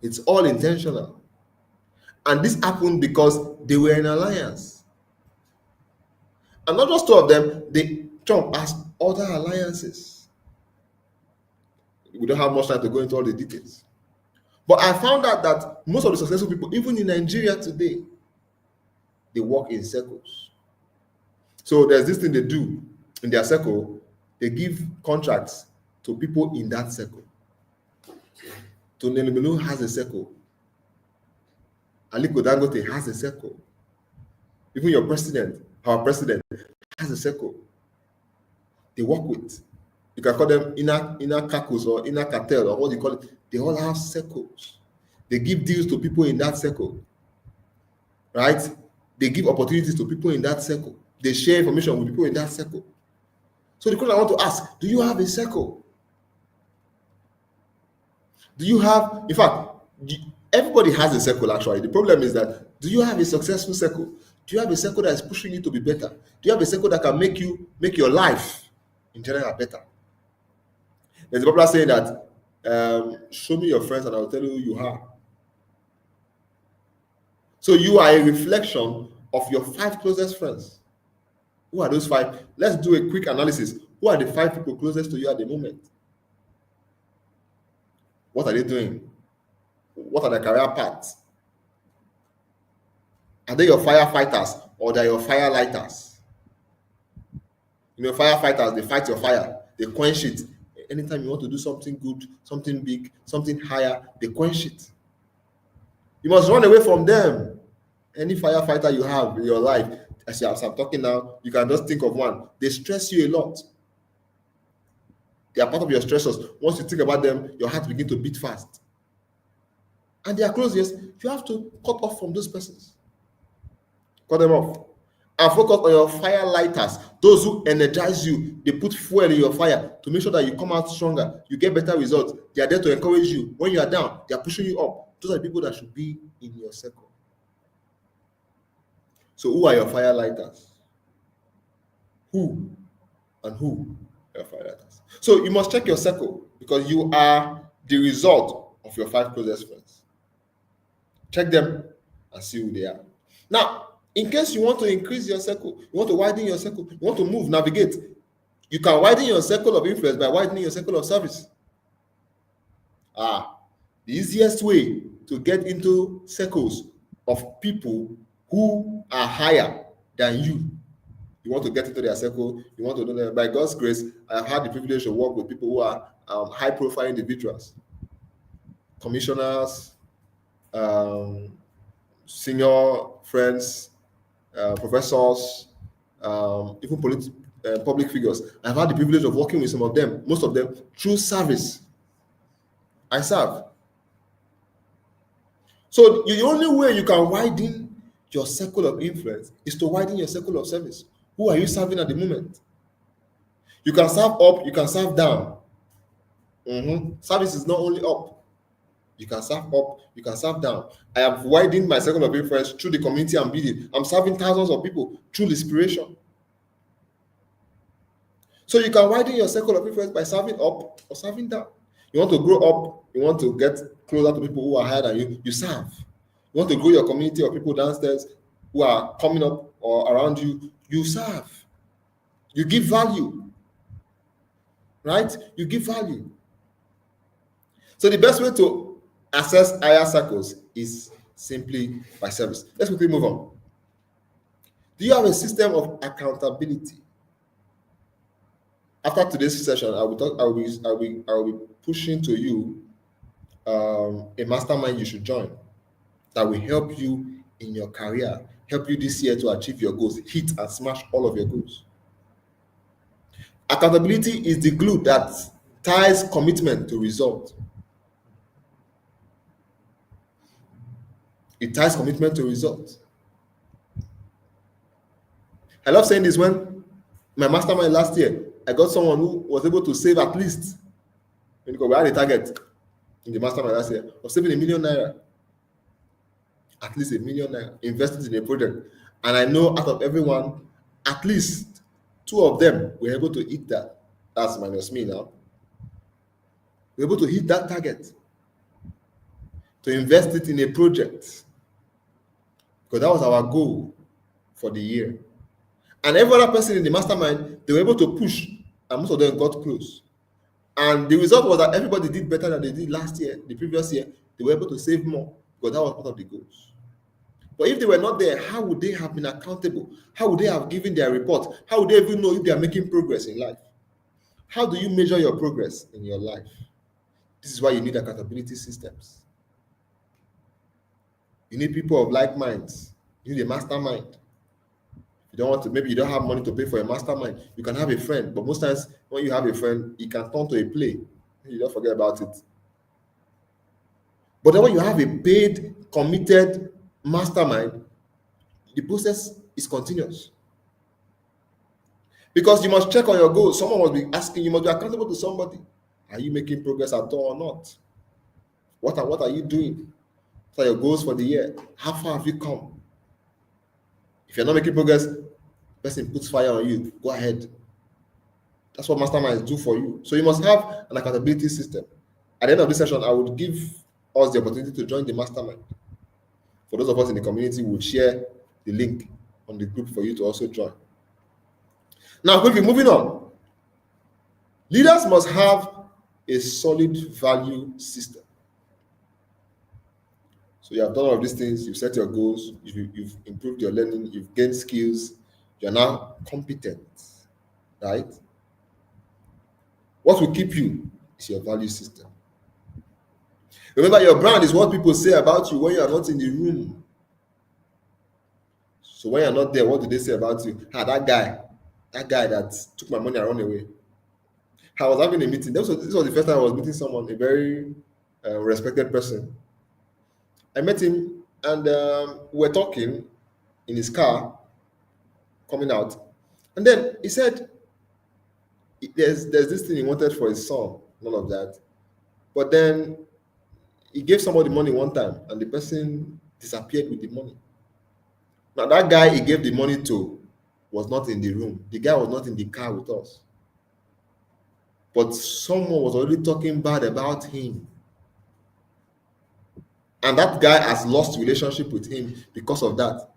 It's all intentional. And this happened because they were in alliance. And not just two of them, Trump has other alliances. We don't have much time to go into all the details. But I found out that most of the successful people, even in Nigeria today, they work in circles. So there's this thing they do in their circle. They give contracts to people in that circle. Tony Elumelu has a circle. Aliko Dangote has a circle. Even our president, has a circle they work with. You can call them inner caucus or inner cartel or what you call it. They all have circles. They give deals to people in that circle, right? They give opportunities to people in that circle. They share information with people in that circle. So the question I want to ask, do you have a circle? Do you have, in fact, everybody has a circle actually. The problem is that, do you have a successful circle? Do you have a circle that is pushing you to be better? Do you have a circle that can make your life in general better? There's a popular saying that, show me your friends and I'll tell you who you are. So you are a reflection of your 5 closest friends. Who are those 5? Let's do a quick analysis. Who are the 5 people closest to you at the moment? What are they doing? What are their career paths? Are they your firefighters or they're your firelighters? Firefighters, they fight your fire, they quench it. Anytime you want to do something good, something big, something higher, they quench it. You must run away from them. Any firefighter you have in your life, as I'm talking now, you can just think of one. They stress you a lot. They are part of your stressors. Once you think about them, your heart begins to beat fast. And they are close, yes. You have to cut off from those persons. Cut them off. And focus on your fire lighters. Those who energize you, they put fuel in your fire to make sure that you come out stronger, you get better results. They are there to encourage you. When you are down, they are pushing you up. Those are the people that should be in your circle. So, who are your fire lighters? Who and who are your fire lighters? So, you must check your circle because you are the result of your 5 closest friends. Check them and see who they are. Now, in case you want to increase your circle, you want to widen your circle, you want to move, navigate, you can widen your circle of influence by widening your circle of service. The easiest way to get into circles of people who are higher than you. You want to get into their circle, you want to know them. By God's grace, I have had the privilege to work with people who are high profile individuals, commissioners, senior friends, professors, even public figures. I've had the privilege of working with some of them, most of them through service. I serve. So the only way you can widen your circle of influence is to widen your circle of service. Who are you serving at the moment? You can serve up, you can serve down. Service is not only up. You can serve up, you can serve down. I have widened my circle of influence through the community I'm building. I'm serving thousands of people through inspiration. So you can widen your circle of influence by serving up or serving down. You want to grow up, you want to get closer to people who are higher than you, you serve. You want to grow your community of people downstairs who are coming up or around you, you serve. You give value. Right? You give value. So the best way to access higher circles is simply by service. Let's quickly move on. Do you have a system of accountability? After today's session, I will be pushing to you a mastermind you should join that will help you in your career, help you this year to achieve your goals, hit and smash all of your goals. Accountability is the glue that ties commitment to result. It ties commitment to result. I love saying this. When my mastermind last year, I got someone who was able to save at least, because we had a target in the mastermind last year of saving ₦1 million, at least ₦1 million invested in a project. And I know out of everyone, at least 2 of them were able to hit that. That's minus me now. We're able to hit that target, to invest it in a project, because that was our goal for the year. And every other person in the mastermind, they were able to push, and most of them got close. And the result was that everybody did better than they did last year, the previous year. They were able to save more because that was part of the goals. But if they were not there, how would they have been accountable? How would they have given their report? How would they even know if they are making progress in life? How do you measure your progress in your life? This is why you need accountability systems. You need people of like minds. You need a mastermind. You don't want to, maybe you don't have money to pay for a mastermind. You can have a friend, but most times when you have a friend, it can turn to a play. You don't forget about it. But then when you have a paid, committed mastermind, the process is continuous. Because you must check on your goals. Someone must be asking, you must be accountable to somebody. Are you making progress at all or not? What are you doing? What are your goals for the year? How far have you come? If you're not making progress, the person puts fire on you. Go ahead. That's what masterminds do for you. So you must have an accountability system. At the end of this session, I would give us the opportunity to join the mastermind. For those of us in the community, we'll share the link on the group for you to also join. Now, quickly moving on. Leaders must have a solid value system. So you have done all of these things, you've set your goals, you've improved your learning, you've gained skills, you're now competent, right? What will keep you is your value system. Remember, your brand is what people say about you when you are not in the room. So when you're not there, what do they say about you? That guy that took my money and ran away. I was having a meeting. This was the first time I was meeting someone, a very respected person. I met him, and we were talking in his car coming out, and then he said there's this thing he wanted for his son, none of that. But then he gave somebody money one time, and the person disappeared with the money. Now that guy he gave the money to was not in the room. The guy was not in the car with us. But someone was already talking bad about him. And that guy has lost relationship with him because of that.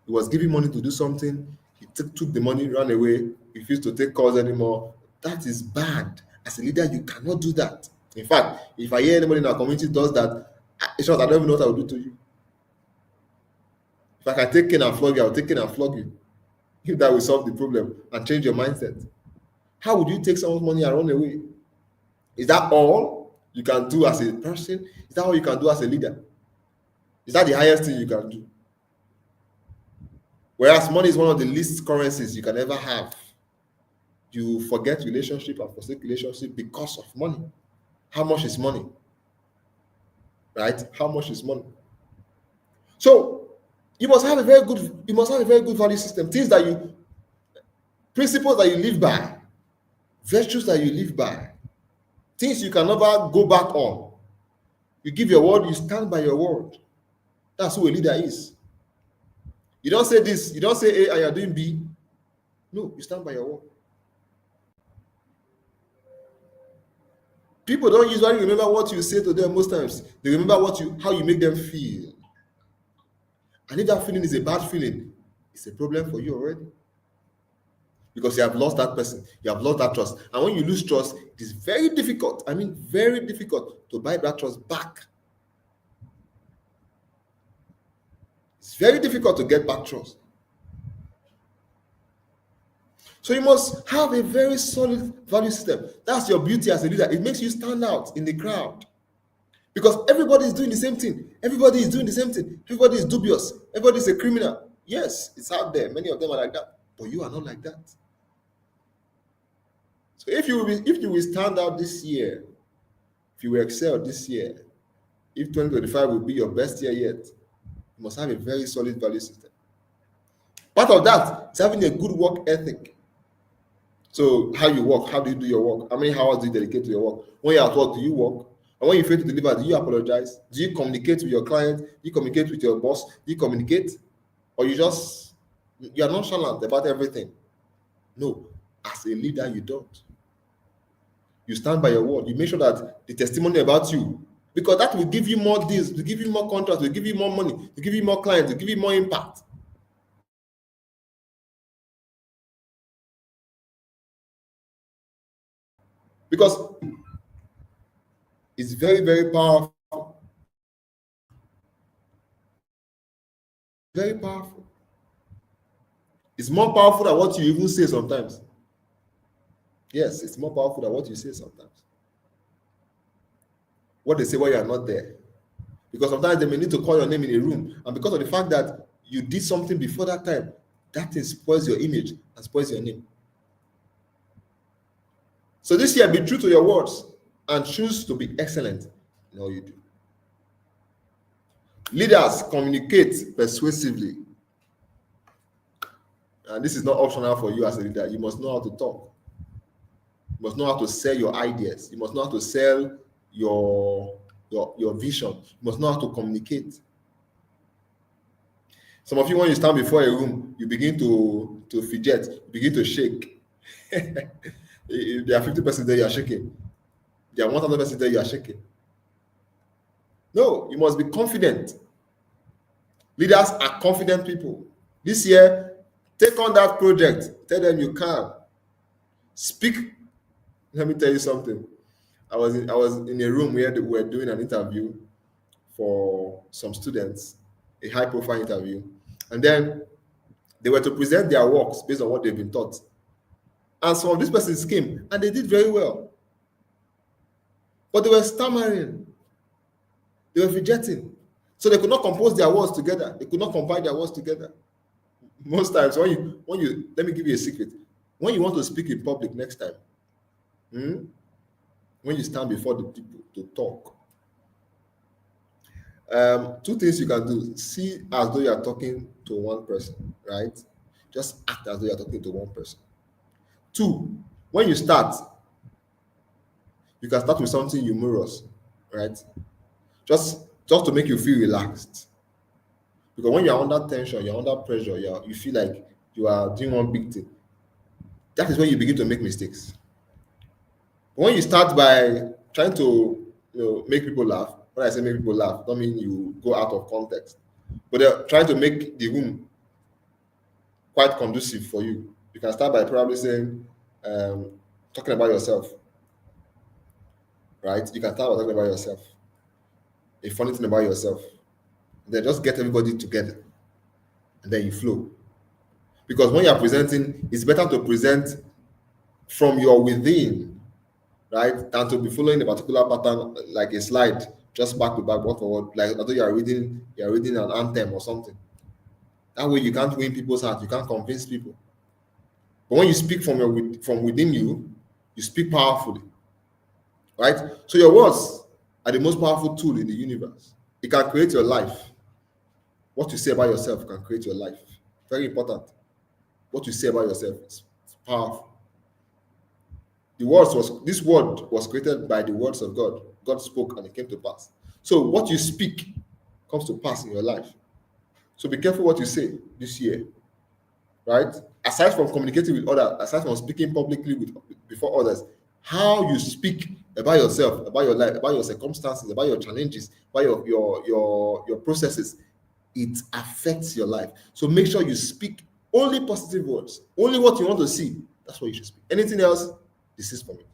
He was giving money to do something. He took the money, ran away, refused to take calls anymore. That is bad. As a leader, you cannot do that. In fact, if I hear anybody in our community does that, it's short, I don't even know what I will do to you. If I can take cane and flog you, I'll take cane and flog you. If that will solve the problem and change your mindset. How would you take someone's money and run away? Is that all you can do as a person? Is that all you can do as a leader? Is that the highest thing you can do? Whereas money is one of the least currencies you can ever have. You forget relationship and forsake relationship because of money. How much is money? Right? How much is money? So you must have a very good value system. Principles that you live by, virtues that you live by, things you can never go back on. You give your word, you stand by your word. That's who a leader is. You don't say this, you don't say A and you're doing B. No, you stand by your word. People don't usually remember what you say to them most times. They remember how you make them feel. And if that feeling is a bad feeling, it's a problem for you already. Because you have lost that person, you have lost that trust. And when you lose trust, it is very difficult, very difficult to buy that trust back. It's very difficult to get back trust. So you must have a very solid value system. That's your beauty as a leader. It makes you stand out in the crowd. Because everybody is doing the same thing. Everybody is doing the same thing. Everybody is dubious. Everybody is a criminal. Yes, it's out there. Many of them are like that. But you are not like that. So if you will stand out this year, if you will excel this year, if 2025 will be your best year yet, you must have a very solid value system. Part of that is having a good work ethic. So how you work, how do you do your work? How many hours do you dedicate to your work? When you're at work, do you work? And when you fail to deliver, do you apologize? Do you communicate with your client? Do you communicate with your boss? Do you communicate? Or you are nonchalant about everything? No, as a leader, you don't. You stand by your word. You make sure that the testimony about you, because that will give you more deals, to give you more contracts, to give you more money, to give you more clients, to give you more impact. Because it's very, very powerful. Very powerful. It's more powerful than what you even say sometimes. Yes, it's more powerful than what you say sometimes. What they say when you are not there. Because sometimes they may need to call your name in a room. And because of the fact that you did something before that time, that thing spoils your image and spoils your name. So this year, be true to your words and choose to be excellent in all you do. Leaders communicate persuasively. And this is not optional for you as a leader. You must know how to talk. You must know how to sell your ideas. You must know how to sell your vision. You must know how to communicate. Some of you, when you stand before a room, you begin to fidget, you begin to shake. If there are 50 persons there, you are shaking. If there are 1,000 persons there, you are shaking. No, you must be confident. Leaders are confident people. This year, take on that project. Tell them you can. Speak. Let me tell you something. I was in a room where we were doing an interview for some students, a high-profile interview, and then they were to present their works based on what they've been taught. And some of these persons came, and they did very well. But they were stammering. They were fidgeting. So they could not compose their words together. They could not combine their words together. Most times, when you let me give you a secret. When you want to speak in public next time, Hmm? When you stand before the people to talk, two things you can do: see as though you are talking to one person, right? Just act as though you are talking to one person. Two, when you start, you can start with something humorous, right? Just to make you feel relaxed. Because when you're under tension, you're under pressure, you feel like you are doing one big thing. That is when you begin to make mistakes. When you start by trying to make people laugh, when I say make people laugh, don't mean you go out of context, but they're trying to make the room quite conducive for you. You can start by probably saying, talking about yourself, right? You can start by talking about yourself, a funny thing about yourself. Then just get everybody together, and then you flow. Because when you're presenting, it's better to present from your within, right, than to be following a particular pattern like a slide, just back to back, word for word, like although you're reading an anthem or something. That way you can't win people's heart, you can't convince people. But when you speak from within you, you speak powerfully, right? So your words are the most powerful tool in the universe. It can create your life. What you say about yourself can create your life. Very important. What you say about yourself is powerful. This word was created by the words of God. God spoke and it came to pass. So what you speak comes to pass in your life. So be careful what you say this year, right? Aside from communicating with others, aside from speaking publicly before others, how you speak about yourself, about your life, about your circumstances, about your challenges, about your processes, it affects your life. So make sure you speak only positive words, only what you want to see. That's what you should speak. Anything else, desist from it.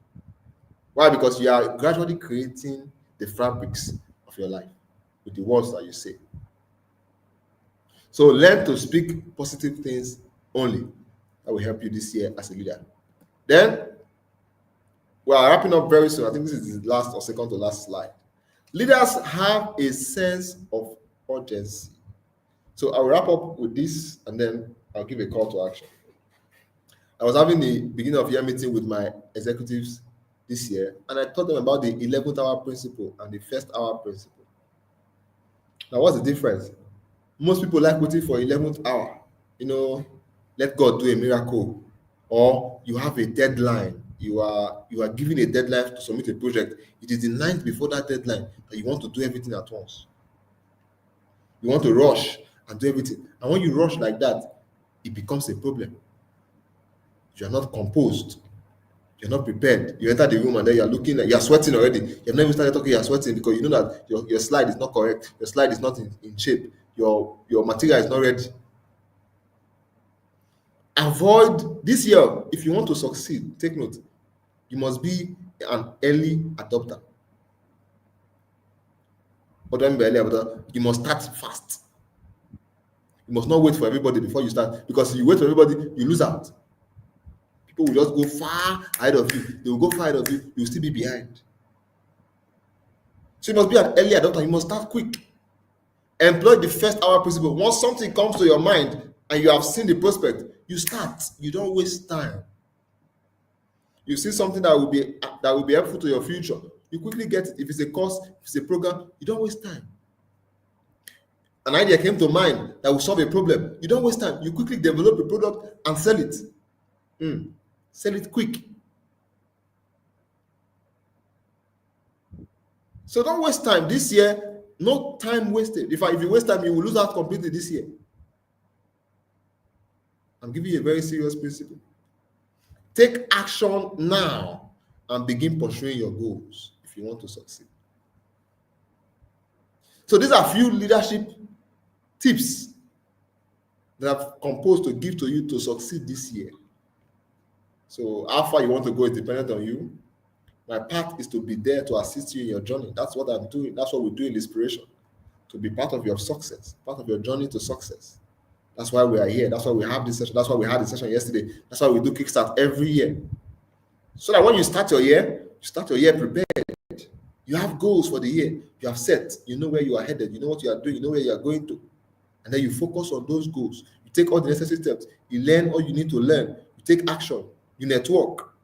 Why? Because you are gradually creating the fabrics of your life with the words that you say. So learn to speak positive things only. That will help you this year as a leader. Then we are wrapping up very soon. I think this is the last or second to last slide. Leaders have a sense of urgency. So I'll wrap up with this and then I'll give a call to action. I was having the beginning of year meeting with my executives this year, and I taught them about the 11th hour principle and the first hour principle. Now, what's the difference? Most people like waiting for 11th hour, let God do a miracle, or you have a deadline. You are given a deadline to submit a project. It is the ninth before that deadline that you want to do everything at once. You want to rush and do everything. And when you rush like that, it becomes a problem. You are not composed. You're not prepared. You enter the room and then you're looking at, you're sweating already. You've never started talking, you're sweating because you know that your slide is not correct. Your slide is not in shape. Your material is not ready. Avoid this year. If you want to succeed, take note. You must be an early adopter. But don't be early adopter. You must start fast. You must not wait for everybody before you start, because if you wait for everybody, you lose out. People will just go far ahead of you. They will go far ahead of you. You will still be behind. So you must be an early adopter. You must start quick. Employ the first hour principle. Once something comes to your mind and you have seen the prospect, you start. You don't waste time. You see something that will be helpful to your future, you quickly get it. If it's a course, if it's a program, you don't waste time. An idea came to mind that will solve a problem, you don't waste time. You quickly develop a product and sell it. Sell it quick. So don't waste time this year. No time wasted. If you waste time, you will lose out completely this year. I'm giving you a very serious principle. Take action now and begin pursuing your goals if you want to succeed. So these are few leadership tips that I've composed to give to you to succeed this year. So how far you want to go is dependent on you. My part is to be there to assist you in your journey. That's what I'm doing. That's what we do in Inspiration. To be part of your success, part of your journey to success. That's why we are here. That's why we have this session. That's why we had this session yesterday. That's why we do Kickstart every year. So that when you start your year prepared. You have goals for the year. You have set. You know where you are headed. You know what you are doing. You know where you are going to. And then you focus on those goals. You take all the necessary steps. You learn all you need to learn. You take action. You network.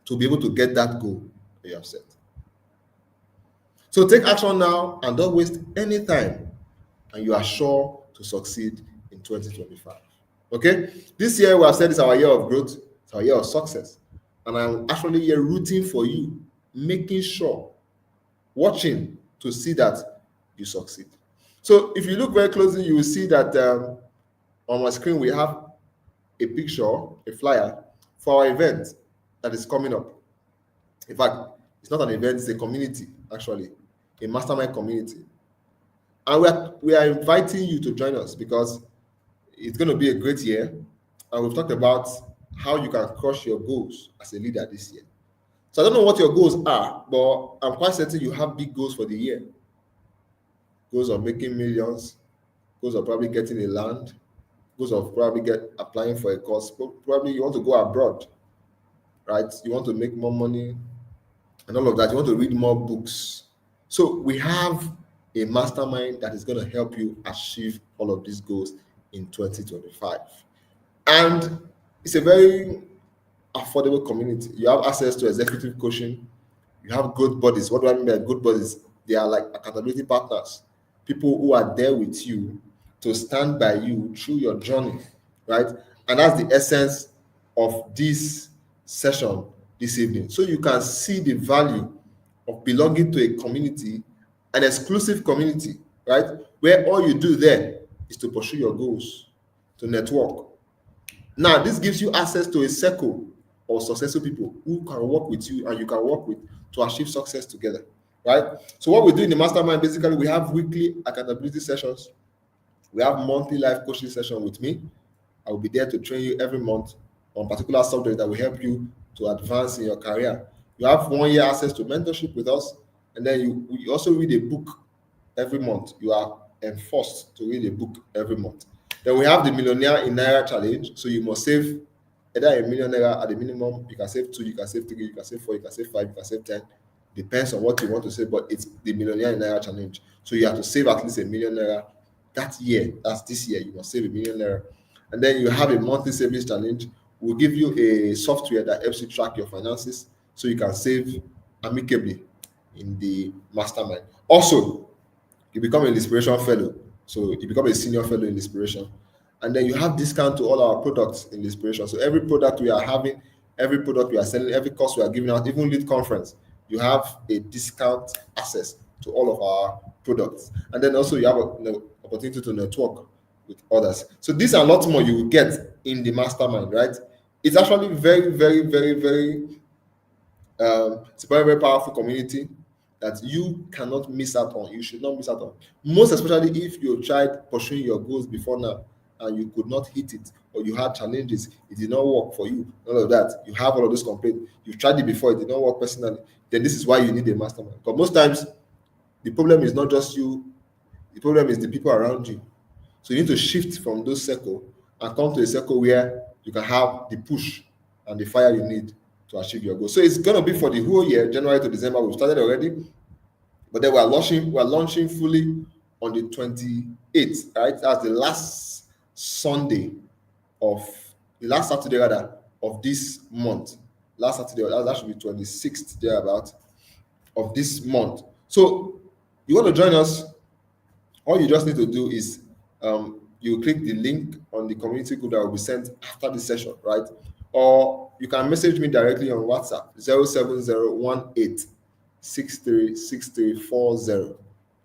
to be able to get that goal that you have set. So take action now and don't waste any time, and you are sure to succeed in 2025. Okay? This year we have said it's our year of growth, it's our year of success. And I'm actually here rooting for you, making sure, watching to see that you succeed. So if you look very closely, you will see that on my screen we have a picture, a flyer for our event that is coming up. In fact, it's not an event, it's a community, actually, a mastermind community. And we are inviting you to join us because it's going to be a great year. And we've talked about how you can crush your goals as a leader this year. So I don't know what your goals are, but I'm quite certain you have big goals for the year. Goals of making millions, goals of probably getting a land, goals of probably applying for a course. Probably you want to go abroad, right? You want to make more money and all of that. You want to read more books. So we have a mastermind that is going to help you achieve all of these goals in 2025. And it's a very affordable community. You have access to executive coaching. You have good buddies. What do I mean by good buddies? They are like accountability partners, people who are there with you to stand by you through your journey, right? And that's the essence of this session this evening. So you can see the value of belonging to a community, an exclusive community, right? Where all you do there is to pursue your goals, to network. Now, this gives you access to a circle of successful people who can work with you and you can work with to achieve success together, right? So what we do in the mastermind, basically, we have weekly accountability sessions. We have monthly life coaching session with me. I will be there to train you every month on particular subject that will help you to advance in your career. You have 1 year access to mentorship with us, and then you also read a book every month. You are enforced to read a book every month. Then we have the Millionaire in Naira Challenge. So you must save either a million naira at the minimum. You can save 2, you can save 3, you can save 4, you can save 5, you can save 10. Depends on what you want to save, but it's the Millionaire in Naira Challenge. So you have to save at least a million naira that year. That's this year. You must save a million naira. And then you have a monthly savings challenge. We'll give you a software that helps you track your finances so you can save amicably in the mastermind. Also, you become an inspiration fellow. So you become a senior fellow in inspiration. And then you have discount to all our products in inspiration. So every product we are having, every product we are selling, every course we are giving out, even lead conference, you have a discount access to all of our products. And then also you have an opportunity to network with others. So this and lots more you will get in the mastermind, right? It's actually very, very, very, very it's a very, very powerful community that you cannot miss out on. You should not miss out on. Most especially if you tried pursuing your goals before now and you could not hit it, or you had challenges, it did not work for you. All of that. You have all of those complaints. You've tried it before, it did not work personally. Then this is why you need a mastermind. But most times, the problem is not just you, the problem is the people around you. So you need to shift from those circles and come to a circle where you can have the push and the fire you need to achieve your goal. So it's going to be for the whole year, January to December. We've started already, but then we're launching fully on the 28th, right? That's the last Saturday rather of this month. Last Saturday, that should be 26th thereabout of this month. So you want to join us? All you just need to do is you click the link on the community group that will be sent after the session, right? Or you can message me directly on WhatsApp 07018636340.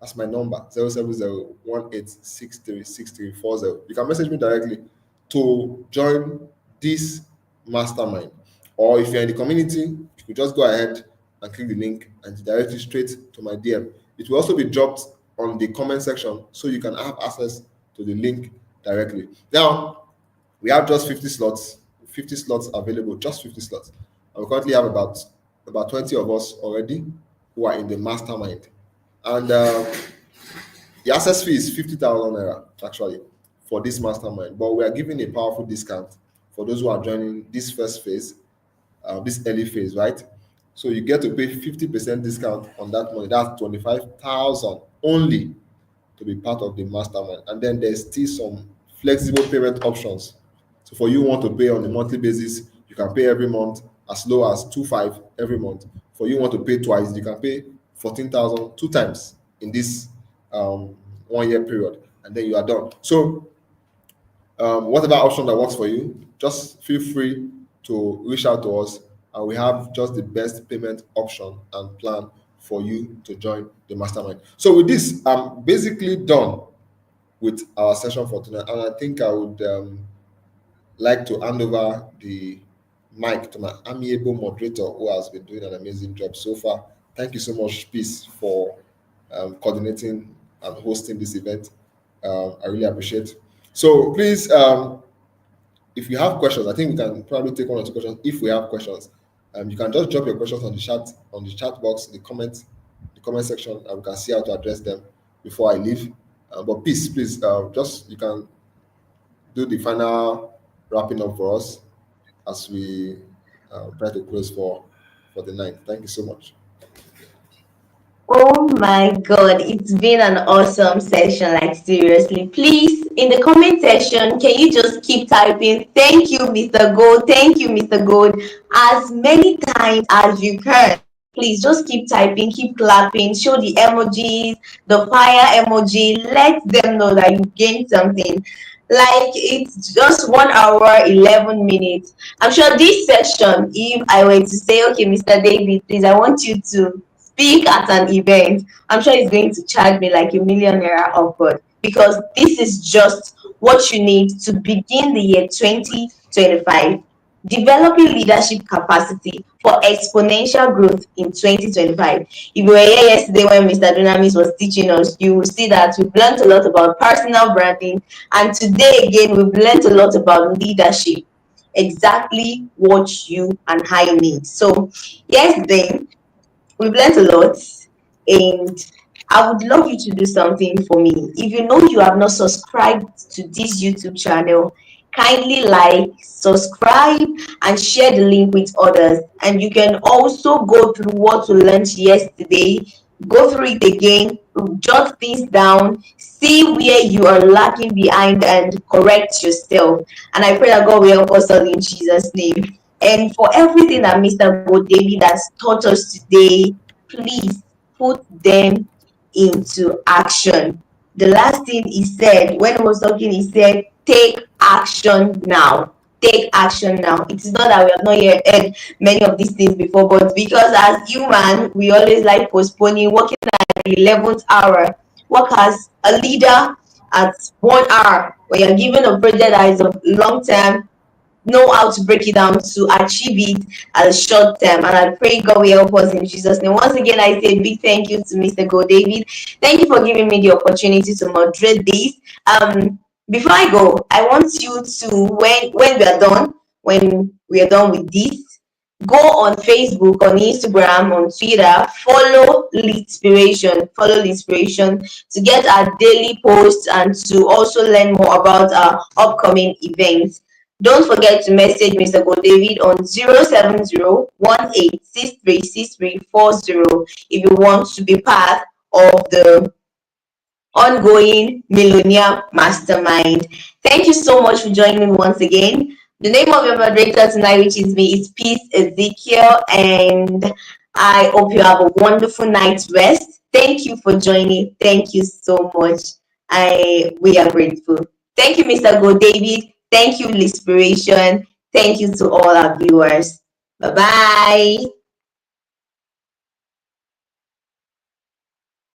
That's my number 07018636340. You can message me directly to join this mastermind. Or if you're in the community, you could just go ahead and click the link and direct you straight to my DM. It will also be dropped on the comment section so you can have access to the link directly. Now, we have just 50 slots available, just 50 slots. And we currently have about 20 of us already who are in the mastermind. And the access fee is 50,000 naira actually for this mastermind, but we are giving a powerful discount for those who are joining this first phase, this early phase, right? So you get to pay 50% discount on that money. That's 25,000 only to be part of the mastermind. And then there's still some flexible payment options. So for you want to pay on a monthly basis, you can pay every month. as low as 2.5 every month. For you want to pay twice, you can pay 14,000 two times in this 1 year period, and then you are done. So whatever option that works for you, just feel free to reach out to us, and we have just the best payment option and plan for you to join the mastermind. So with this, I'm basically done with our session for tonight, and I think I would like to hand over the mic to my amiable moderator who has been doing an amazing job so far. Thank you so much, Peace, for coordinating and hosting this event. I really appreciate it. So please, if you have questions, I think we can probably take 1 or 2 questions. If we have questions, you can just drop your questions on the chat box, the comment section, and we can see how to address them before I leave. But Peace, please, just you can do the final wrapping up for us as we try to close for the night. Thank you so much. Oh my God, it's been an awesome session, like seriously. Please, in the comment section, can you just keep typing, thank you, Mr. Gold, thank you, Mr. Gold, as many times as you can. Please just keep typing, keep clapping, show the emojis, the fire emoji, let them know that you gained something. Like it's just 1 hour, 11 minutes. I'm sure this session, if I were to say, okay, Mr. David, please, I want you to speak at an event, I'm sure he's going to charge me like a millionaire upward, because this is just what you need to begin the year 2025. Developing leadership capacity for exponential growth in 2025. If you were here yesterday when Mr. Dunamis was teaching us, you will see that we've learned a lot about personal branding, and today again we've learned a lot about leadership, exactly what you and I need. So yes, then we've learned a lot, and I would love you to do something for me. If you know you have not subscribed to this YouTube channel, kindly like, subscribe, and share the link with others. And you can also go through what we learned yesterday, go through it again, jot things down, see where you are lacking behind, and correct yourself. And I pray that God will help us all in Jesus' name. And for everything that Mr. Go David has taught us today, please put them into action. The last thing he said when he was talking, he said, take action now. Take action now. It is not that we have not yet heard many of these things before, but because as human, we always like postponing, working at the 11th hour, work as a leader at 1 hour, when you're given a project that is of long term, know how to break it down to achieve it as short term. And I pray God will help us in Jesus' name. Once again, I say a big thank you to Mr. Go David. Thank you for giving me the opportunity to moderate this. Before I go, I want you to, when we are done with this, go on Facebook, on Instagram, on Twitter, follow Litspiration, to get our daily posts and to also learn more about our upcoming events. Don't forget to message Mr. Godavid on 07018636340 if you want to be part of the ongoing Millionaire Mastermind. Thank you so much for joining me once again. The name of your moderator tonight, which is me, is Peace Ezekiel, and I hope you have a wonderful night's rest. Thank you for joining. Thank you so much. We are grateful. Thank you, Mr. Go David. Thank you, Inspiration. Thank you to all our viewers. Bye bye.